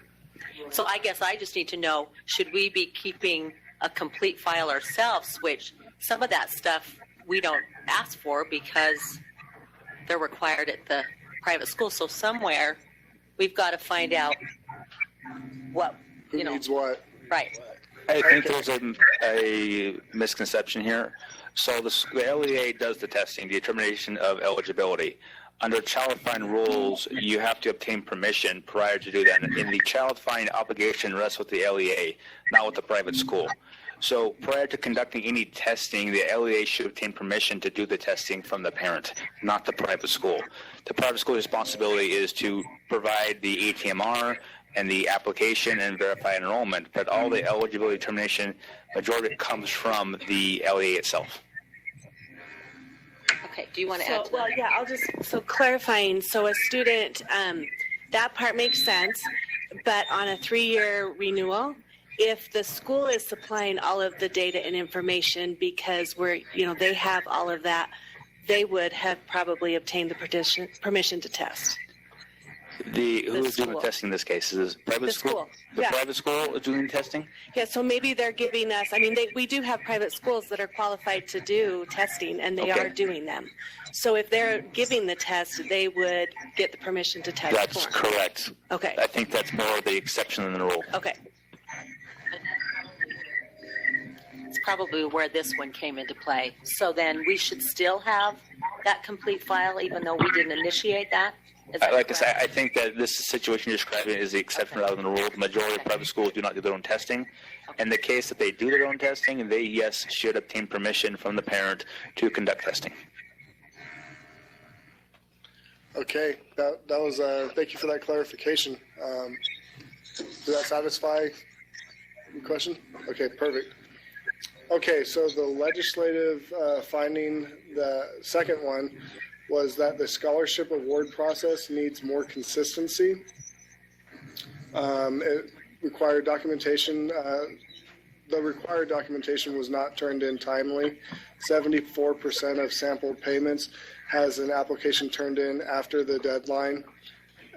So I guess I just need to know, should we be keeping a complete file ourselves, which some of that stuff we don't ask for because they're required at the private school. So somewhere we've got to find out what, Who needs what? Right. I think there's a misconception here. So the LEA does the testing, the determination of eligibility. Under child find rules, you have to obtain permission prior to do that. And the child find obligation rests with the LEA, not with the private school. So prior to conducting any testing, the LEA should obtain permission to do the testing from the parent, not the private school. The private school's responsibility is to provide the ATMR and the application and verify enrollment, but all the eligibility determination, majority of it comes from the LEA itself. Okay. Do you want to add to that? Well, yeah, I'll just, so clarifying, so a student, that part makes sense, but on a 3-year renewal, if the school is supplying all of the data and information because they have all of that, they would have probably obtained the permission to test. Who's doing the testing in this case? Is it private school? The Yeah. private school is doing the testing? Yeah, so maybe they're giving us, we do have private schools that are qualified to do testing, and they Okay. are doing them. So if they're giving the test, they would get the permission to test That's for 'em. correct. Okay, I think that's more the exception than the rule. okay. It's probably where this one came into play. So then we should still have that complete file even though we didn't initiate that? Is that Like I correct? said, I think that this situation you're describing is the exception rather than the rule. The majority of private schools do not do their own testing. In the case that they do their own testing, they, yes, should obtain permission from the parent to conduct testing. Okay, that was, thank you for that clarification. Does that satisfy your question? Okay, perfect. Okay, so the legislative finding, the second one, was that the scholarship award process needs more consistency. It required documentation. The required documentation was not turned in timely. 74% of sampled payments has an application turned in after the deadline.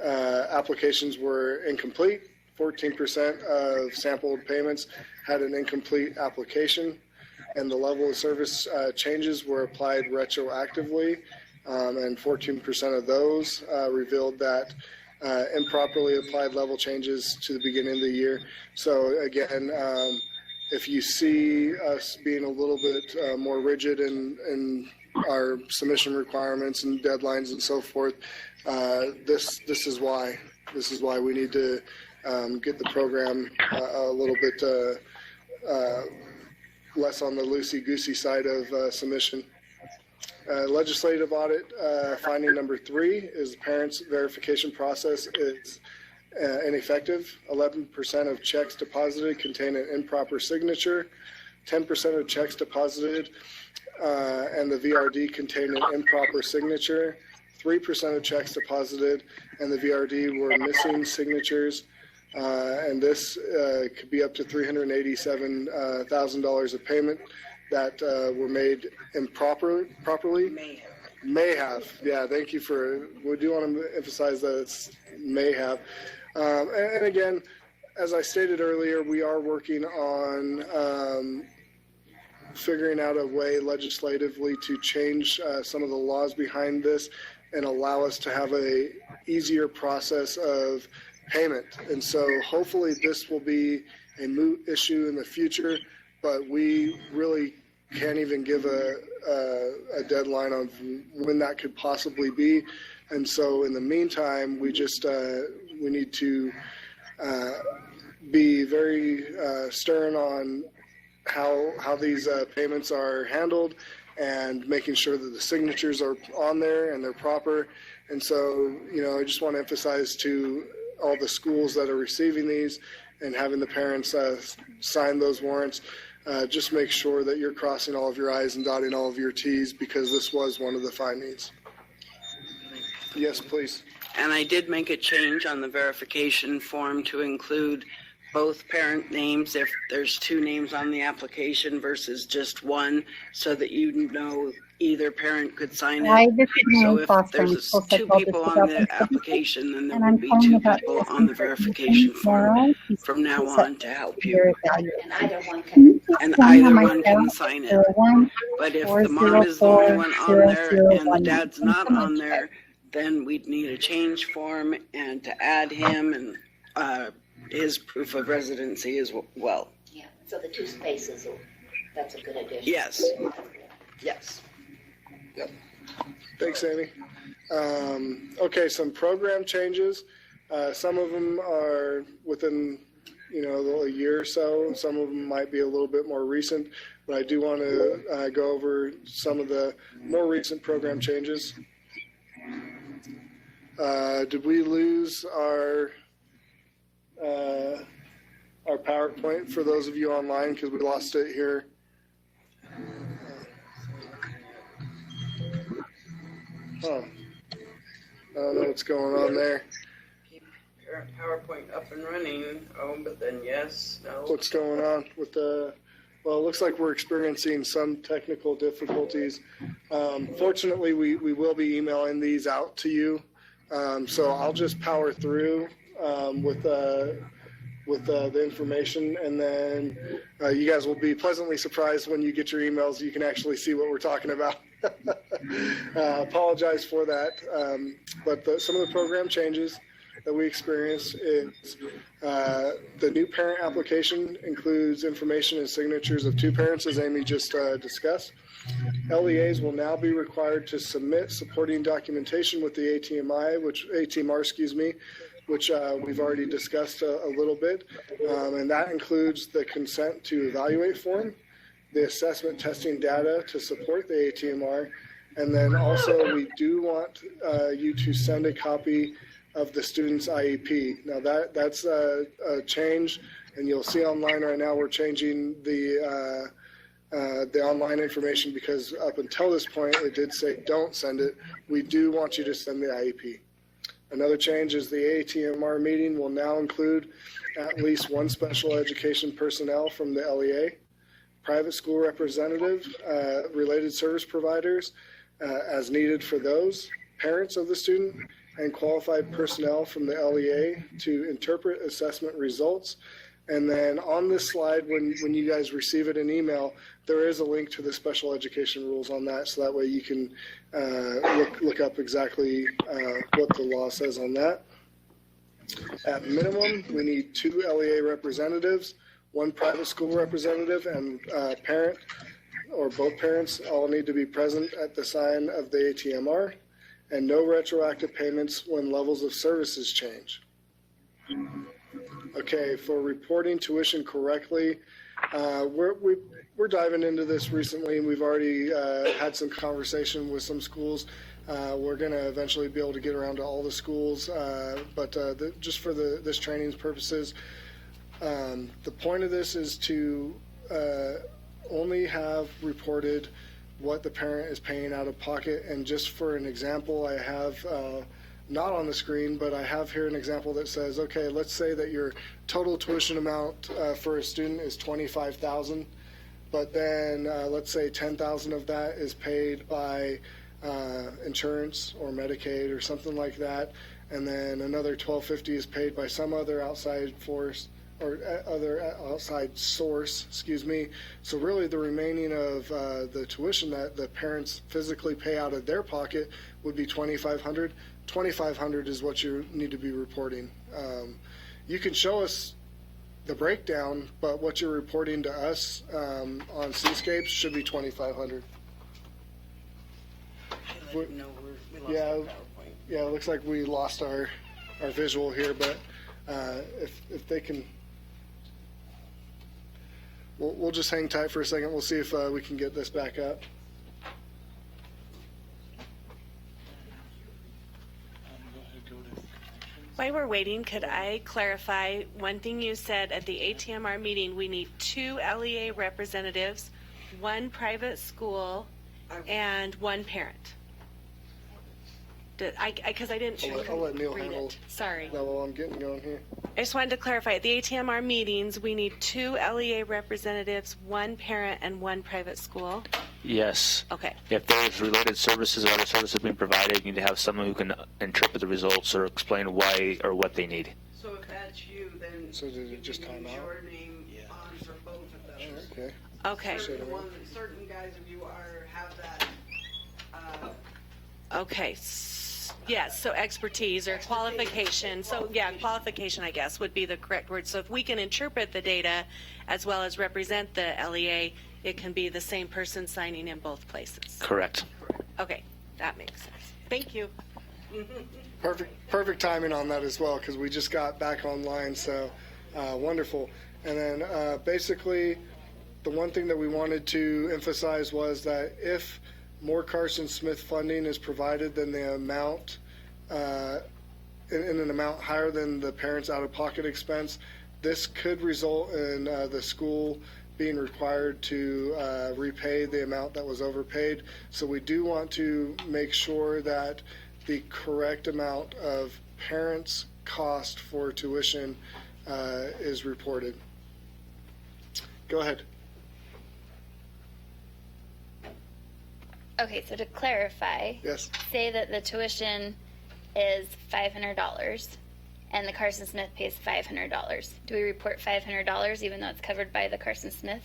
Applications were incomplete. 14% of sampled payments had an incomplete application, and the level of service changes were applied retroactively. And 14% of those revealed that improperly applied level changes to the beginning of the year. So again, if you see us being a little bit more rigid in our submission requirements and deadlines and so forth, this is why. This is why we need to get the program a little bit less on the loosey-goosey side of submission. Legislative audit finding number 3 is the parents' verification process is ineffective. 11% of checks deposited contain an improper signature. 10% of checks deposited and the VRD contain an improper signature. 3% of checks deposited and the VRD were missing signatures. And this could be up to $387,000 of payment that were made improperly. May have. Yeah, thank you for, we do want to emphasize that it's may have. And again, as I stated earlier, we are working on figuring out a way legislatively to change some of the laws behind this and allow us to have a easier process of payment. And so hopefully this will be a moot issue in the future, but we really can't even give a deadline on when that could possibly be. And so in the meantime, we just we need to be very stern on how these payments are handled and making sure that the signatures are on there and they're proper. And so, I just want to emphasize to all the schools that are receiving these and having the parents sign those warrants, just make sure that you're crossing all of your I's and dotting all of your T's, because this was one of the findings. Yes, please. And I did make a change on the verification form to include both parent names if there's two names on the application versus just one, so that either parent could sign it. So if there's two people on the application, then there will be two people on the verification form from now on to help you. And either one can sign it. But if the mom is the only one on there and the dad's not on there, then we'd need a change form and to add him and his proof of residency as well. Yeah, so the two spaces, that's a good addition. Yes. Yes. Yep. Thanks, Amy. Okay, some program changes. Some of them are within, a year or so. Some of them might be a little bit more recent, but I do want to go over some of the more recent program changes. Did we lose our PowerPoint for those of you online, because we lost it here? Oh, I don't know what's going on there. Keep your PowerPoint up and running. Oh, but then yes, no. What's going on with the? Well, it looks like we're experiencing some technical difficulties. Fortunately, we will be emailing these out to you, so I'll just power through with the information, and then you guys will be pleasantly surprised when you get your emails. You can actually see what we're talking about. Apologize for that, but some of the program changes that we experienced is the new parent application includes information and signatures of two parents, as Amy just discussed. LEAs will now be required to submit supporting documentation with the ATMR, which we've already discussed a little bit, and that includes the consent to evaluate form, the assessment testing data to support the ATMR, and then also we do want you to send a copy of the student's IEP. Now that's a change, and you'll see online right now we're changing the online information, because up until this point it did say don't send it. We do want you to send the IEP. Another change is the ATMR meeting will now include at least one special education personnel from the LEA, private school representative, related service providers as needed for those, parents of the student, and qualified personnel from the LEA to interpret assessment results. And then on this slide, when you guys receive it in email, there is a link to the special education rules on that, so that way you can look up exactly what the law says on that. At minimum, we need 2 LEA representatives, 1 private school representative, and parent or both parents all need to be present at the sign of the ATMR, and no retroactive payments when levels of services change. Okay, for reporting tuition correctly, we're diving into this recently, and we've already had some conversation with some schools. We're going to eventually be able to get around to all the schools, but just for this training's purposes, the point of this is to only have reported what the parent is paying out of pocket. And just for an example, I have not on the screen, but I have here an example that says, okay, let's say that your total tuition amount for a student is $25,000, but then let's say $10,000 of that is paid by insurance or Medicaid or something like that. And then another $1,250 is paid by some other outside force or other outside source, excuse me. So really the remaining of the tuition that the parents physically pay out of their pocket would be $2,500. $2,500 is what you need to be reporting. You can show us the breakdown, but what you're reporting to us on Seascapes should be $2,500. Yeah, yeah, it looks like we lost our visual here, but if they can, we'll just hang tight for a second. We'll see if we can get this back up. While we're waiting, could I clarify one thing you said at the ATMR meeting? We need 2 LEA representatives, 1 private school, and 1 parent. Because I didn't I'll let Neil read handle it. Sorry. that while I'm getting going here. I just wanted to clarify, at the ATMR meetings, we need 2 LEA representatives, 1 parent, and 1 private school. Yes. Okay. If there's related services or other services being provided, you need to have someone who can interpret the results or explain why or what they need. So if that's you, then So did you it just can time use out? your name on for both of those. Okay. Okay. Certain guys of you have that. Okay. Yes, so expertise or qualification. So yeah, qualification, I guess, would be the correct word. So if we can interpret the data as well as represent the LEA, it can be the same person signing in both places. Correct. Okay, that makes sense. Thank you. Perfect timing on that as well, because we just got back online, so wonderful. And then basically, the one thing that we wanted to emphasize was that if more Carson Smith funding is provided than the amount, in an amount higher than the parents' out-of-pocket expense, this could result in the school being required to repay the amount that was overpaid. So we do want to make sure that the correct amount of parents' cost for tuition is reported. Go ahead. Okay, so to clarify, Yes. say that the tuition is $500 and the Carson Smith pays $500. Do we report $500 even though it's covered by the Carson Smith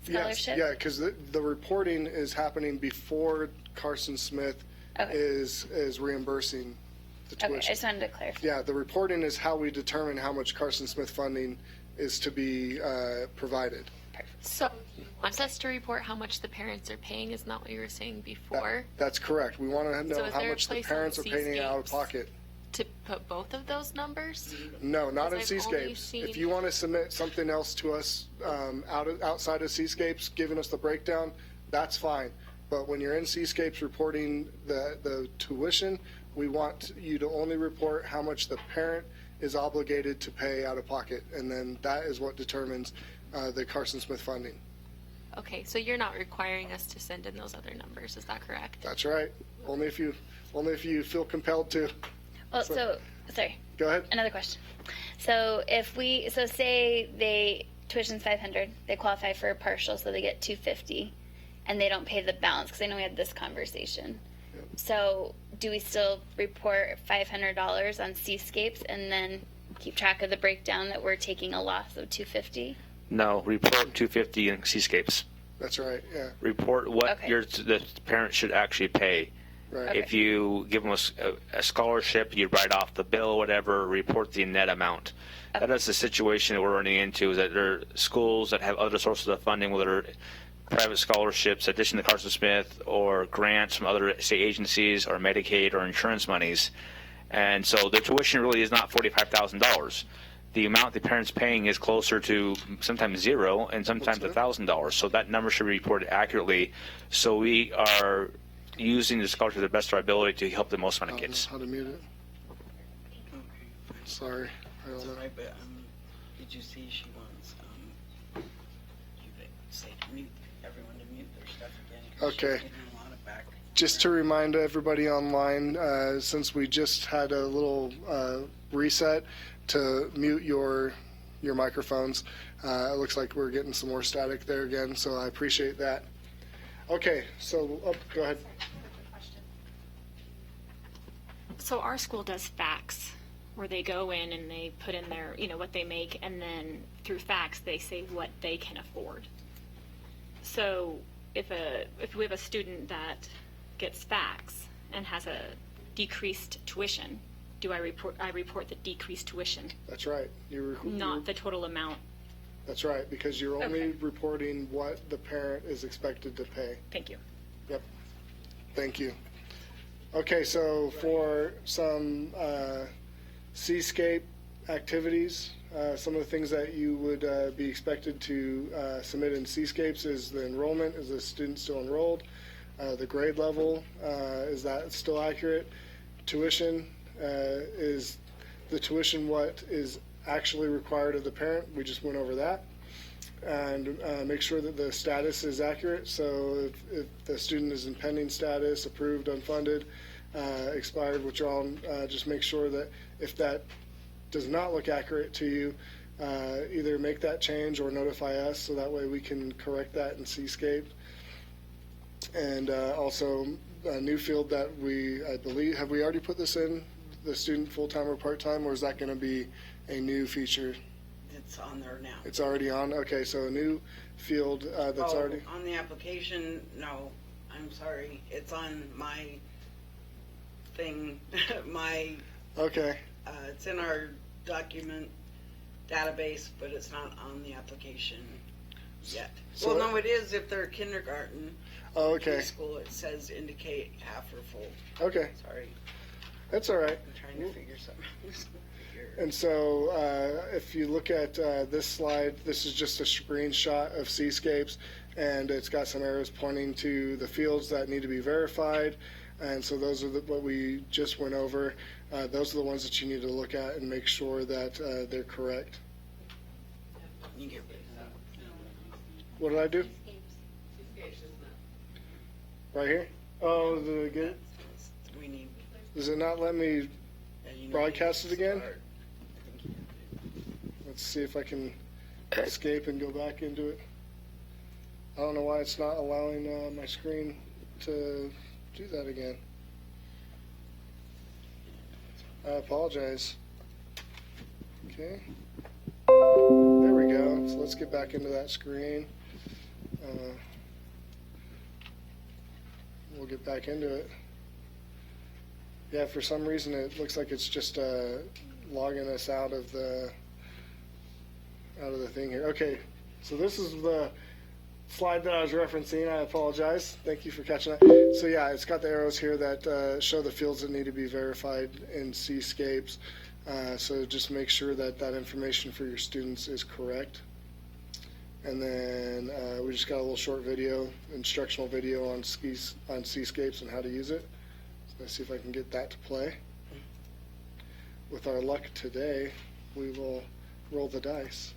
scholarship? Yes, yeah, because the reporting is happening before Carson Smith Okay. is reimbursing the Okay, I tuition. just wanted to clarify. Yeah, the reporting is how we determine how much Carson Smith funding is to be provided. So you want us to report how much the parents are paying? Is not what you were saying before? That's correct. We want to know So is how there a much the place on parents are paying out of Seascapes? pocket. To put both of those numbers? No, not in Because I've only Seascapes. seen- If you want to submit something else to us outside of Seascapes, giving us the breakdown, that's fine. But when you're in Seascapes reporting the tuition, we want you to only report how much the parent is obligated to pay out of pocket, and then that is what determines the Carson Smith funding. Okay, so you're not requiring us to send in those other numbers, is that correct? That's right. Only if you feel compelled to. Well, so, sorry, Go ahead. another question. So say tuition's $500, they qualify for a partial, so they get $250, and they don't pay the balance, because I know we had this conversation. So do we still report $500 on Seascapes and then keep track of the breakdown that we're taking a loss of $250? No, report 250 in Seascapes. That's right. Yeah. Report what Okay. the parent should actually pay. Right. If you give them a scholarship, you write off the bill, whatever, report the net amount. That is the situation that we're running into, is that there are schools that have other sources of funding, whether private scholarships, addition to Carson Smith, or grants from other state agencies, or Medicaid, or insurance monies. And so the tuition really is not $45,000. The amount the parent's paying is closer to sometimes zero and sometimes $1,000. So that number should be reported accurately. So we are using the scholarship to the best of our ability to help the most amount of kids. How to mute it? Sorry. I That's don't all know. right, but did you see she wants you to say to mute everyone to mute their stuff again? 'Cause she's Okay. getting a lot of back. Just to remind everybody online, since we just had a little reset to mute your microphones, it looks like we're getting some more static there again, so I appreciate that. Okay, so go ahead. So our school does fax, where they go in and they put in their, what they make, and then through fax, they say what they can afford. So if we have a student that gets fax and has a decreased tuition, do I report the decreased tuition? That's right. Not the total amount. That's right, because you're only reporting what the parent is expected to pay. Thank you. Yep. Thank you. Okay, so for some Seascape activities, some of the things that you would be expected to submit in Seascapes is the enrollment, is the student still enrolled? The grade level, is that still accurate? Tuition, is the tuition what is actually required of the parent? We just went over that. And make sure that the status is accurate. So if the student is in pending status, approved, unfunded, expired, withdrawn, just make sure that if that does not look accurate to you, either make that change or notify us so that way we can correct that in Seascape. And also a new field that I believe, have we already put this in, the student full-time or part-time, or is that going to be a new feature? It's on there now. It's already on? Okay, so a new field that's already... On the application, no. I'm sorry. It's on my thing, Okay. It's in our document database, but it's not on the application yet. So well, no, it is if they're kindergarten. Oh, okay. Preschool, it says indicate half or full. Okay. Sorry. That's all right. I'm trying to figure something out. And so if you look at this slide, this is just a screenshot of Seascapes, and it's got some arrows pointing to the fields that need to be verified. And so those are what we just went over. Those are the ones that you need to look at and make sure that they're correct. You get rid of that. What did I do? Right here? Oh, did it get? We need. Does it not let me broadcast it again? Start. Let's see if I can escape and go back into it. I don't know why it's not allowing my screen to do that again. I apologize. Okay. There we go. So let's get back into that screen. We'll get back into it. Yeah, for some reason it looks like it's just logging us out of the thing here. Okay, so this is the slide that I was referencing. I apologize. Thank you for catching that. So yeah, it's got the arrows here that show the fields that need to be verified in Seascapes. So just make sure that that information for your students is correct. And then we just got a little short video, instructional video on Seascapes and how to use it. So let's see if I can get that to play. With our luck today, we will roll the dice.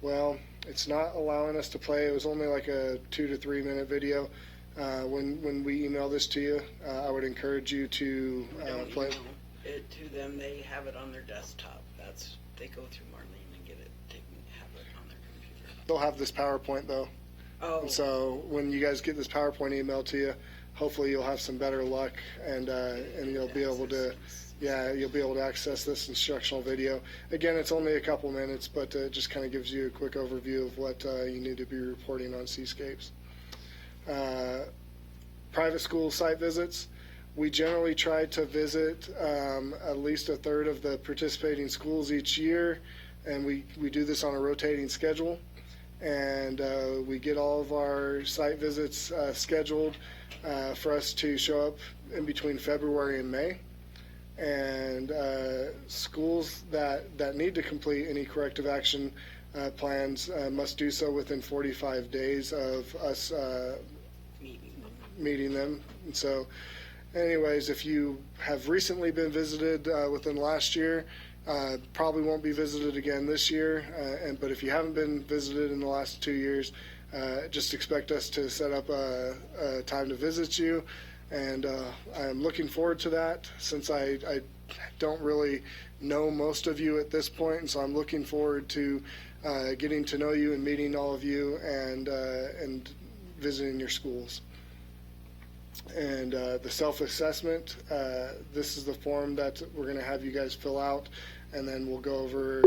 Well, it's not allowing us to play. It was only like a 2 to 3 minute video. When we email this to you, I would encourage you to play. Email it to them. They have it on their desktop. They go through Marlene and have it on their computer. They'll have this PowerPoint though. Oh. And so when you guys get this PowerPoint email to you, hopefully you'll have some better luck and you'll be able to. Yeah, you'll be able to access this instructional video. Again, it's only a couple minutes, but it just kind of gives you a quick overview of what you need to be reporting on Seascapes. Private school site visits. We generally try to visit at least a third of the participating schools each year, and we do this on a rotating schedule. And we get all of our site visits scheduled for us to show up in between February and May. And schools that need to complete any corrective action plans must do so within 45 days of us meeting them. And so anyways, if you have recently been visited within last year, probably won't be visited again this year. But if you haven't been visited in the last 2 years, just expect us to set up a time to visit you. And I'm looking forward to that, since I don't really know most of you at this point, and so I'm looking forward to getting to know you and meeting all of you and visiting your schools. And the self-assessment, this is the form that we're going to have you guys fill out, and then we'll go over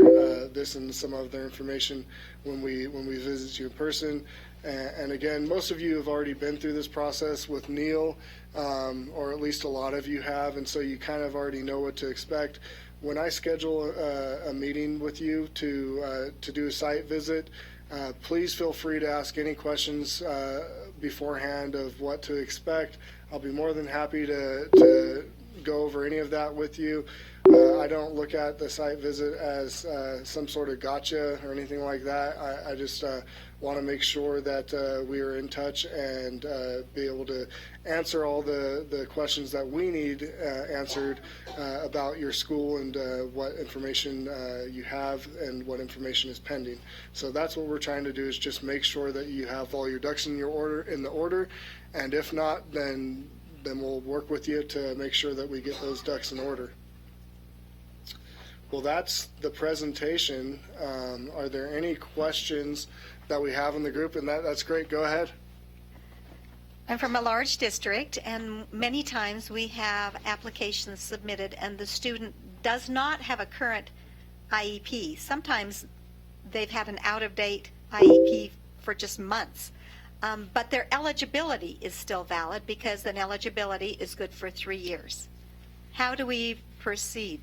this and some other information when we visit you in person. And again, most of you have already been through this process with Neil, or at least a lot of you have, and so you kind of already know what to expect. When I schedule a meeting with you to do a site visit, please feel free to ask any questions beforehand of what to expect. I'll be more than happy to go over any of that with you. I don't look at the site visit as some sort of gotcha or anything like that. I just want to make sure that we are in touch and be able to answer all the questions that we need answered about your school and what information you have and what information is pending. So that's what we're trying to do, is just make sure that you have all your ducks in the order, and if not, then we'll work with you to make sure that we get those ducks in order. Well, that's the presentation. Are there any questions that we have in the group? And that's great. Go ahead. I'm from a large district, and many times we have applications submitted and the student does not have a current IEP. Sometimes they've had an out-of-date IEP for just months. But their eligibility is still valid because an eligibility is good for 3 years. How do we proceed?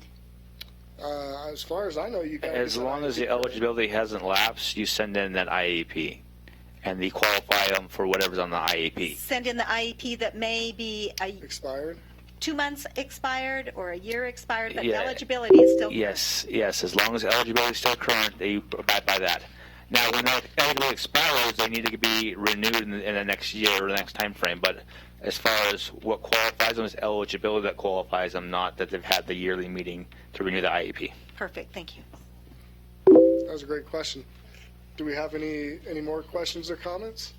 As far as I know, you guys. As long as the eligibility hasn't lapsed, you send in that IEP, and they qualify them for whatever's on the IEP. Send in the IEP that may be expired, 2 months expired or a year expired, but Yeah. eligibility is still Yes, yes. As long as eligibility is still current, they abide by that. Now, when that eligibility expires, they need to be renewed in the next year or the next time frame. But as far as what qualifies them is eligibility that qualifies them, not that they've had the yearly meeting to renew the IEP. Perfect. Thank you. That was a great question. Do we have any more questions or comments?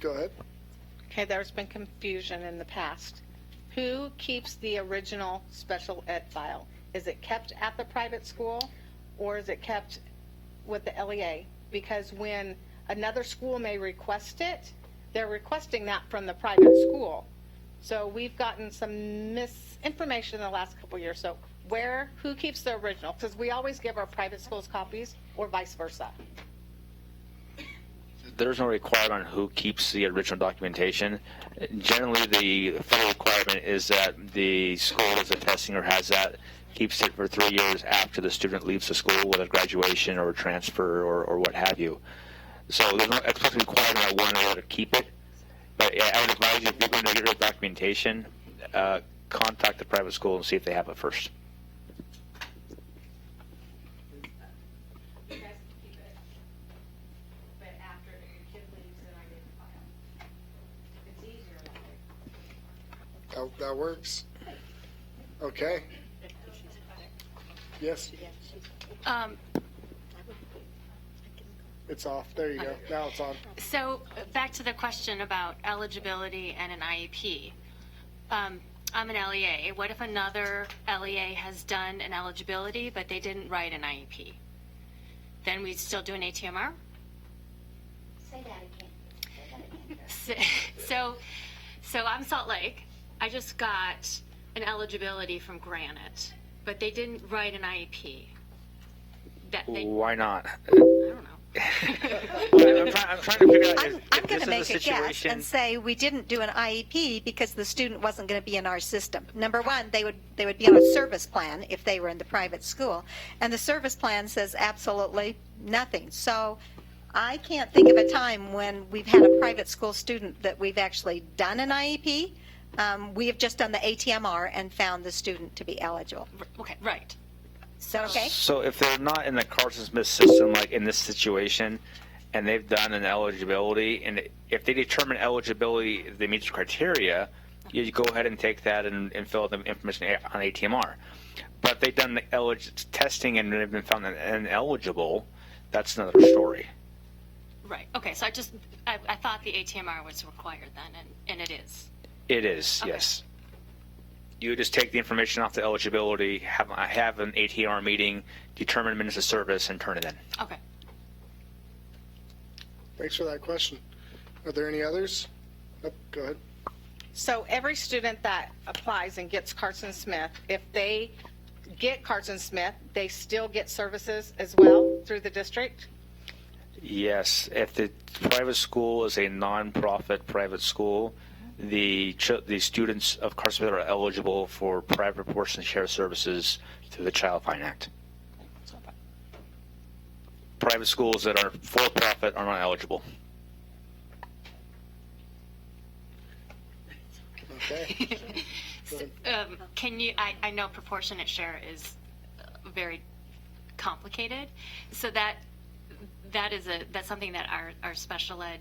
Go ahead. Okay, there's been confusion in the past. Who keeps the original special ed file? Is it kept at the private school, or is it kept with the LEA? Because when another school may request it, they're requesting that from the private school. So we've gotten some misinformation in the last couple of years. So who keeps the original? Because we always give our private schools copies, or vice versa. There's no requirement on who keeps the original documentation. Generally, the federal requirement is that the school does the testing or has that, keeps it for 3 years after the student leaves the school, whether graduation or transfer or what have you. So there's no explicit requirement on one or the other to keep it. But yeah, I would advise you, if you're going to get rid of documentation, contact the private school and see if they have it first. That works. Okay. Yes. It's off. There you go. Now it's on. So back to the question about eligibility and an IEP. I'm an LEA. What if another LEA has done an eligibility, but they didn't write an IEP? Then we still do an ATMR? Say that again. So I'm Salt Lake. I just got an eligibility from Granite, but they didn't write an IEP. Why not? I don't know. I'm trying to figure out. I'm going to make a guess and say we didn't do an IEP because the student wasn't going to be in our system. Number one, they would be on a service plan if they were in the private school, and the service plan says absolutely nothing. So I can't think of a time when we've had a private school student that we've actually done an IEP. We have just done the ATMR and found the student to be eligible. Okay, right. So, okay. So if they're not in the Carson Smith system, like in this situation, and they've done an eligibility, and if they determine eligibility, if they meet the criteria, you go ahead and take that and fill out the information on ATMR. But if they've done the testing and they've been found ineligible, that's another story. Right. Okay. So I thought the ATMR was required then, and it is. It is, Okay. yes. You just take the information off the eligibility, have an ATR meeting, determine minutes of service, and turn it in. Okay. Thanks for that question. Are there any others? Oh, go ahead. So every student that applies and gets Carson Smith, if they get Carson Smith, they still get services as well through the district? Yes, if the private school is a nonprofit private school, the students of Carson Smith are eligible for private proportion share services through the Child Fine Act. Private schools that are for-profit are not eligible. Okay. Can you, I know proportionate share is very complicated, so that's something that our special ed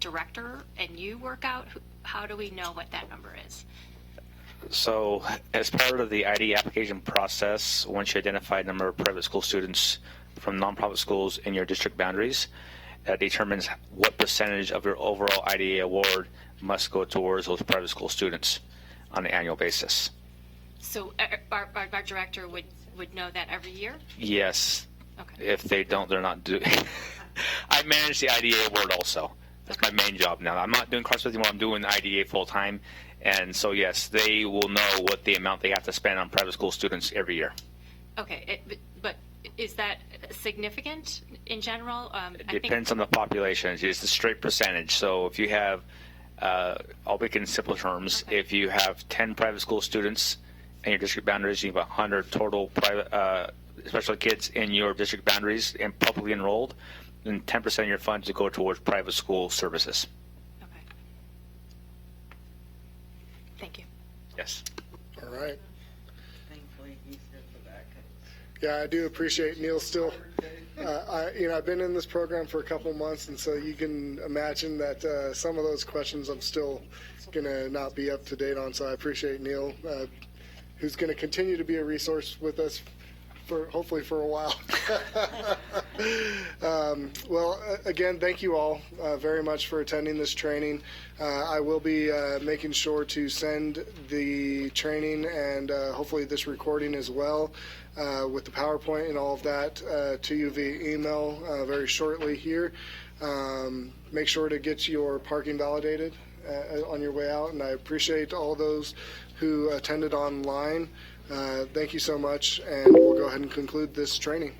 director and you work out. How do we know what that number is? So as part of the ID application process, once you identify a number of private school students from nonprofit schools in your district boundaries, that determines what percentage of your overall IDA award must go towards those private school students on an annual basis. So our director would know that every year? Yes. Okay. If they don't, they're not doing. I manage the IDA award also. That's my main job now. I'm not doing Carson anymore. I'm doing the IDA full time. And so, yes, they will know what the amount they have to spend on private school students every year. Okay. But is that significant in general? It depends on the population. It's a straight percentage. So if you have, I'll make it in simple terms, okay. If you have 10 private school students in your district boundaries, you have 100 total private special kids in your district boundaries and publicly enrolled, then 10% of your funds will go towards private school services. Okay. Thank you. Yes. All right. Thankfully, he said the back. Yeah, I do appreciate Neil still. I've been in this program for a couple months, and so you can imagine that some of those questions I'm still going to not be up to date on. So I appreciate Neil, who's going to continue to be a resource with us hopefully for a while. Well, again, thank you all very much for attending this training. I will be making sure to send the training and hopefully this recording as well with the PowerPoint and all of that to you via email very shortly here. Make sure to get your parking validated on your way out, and I appreciate all those who attended online. Thank you so much, and we'll go ahead and conclude this training.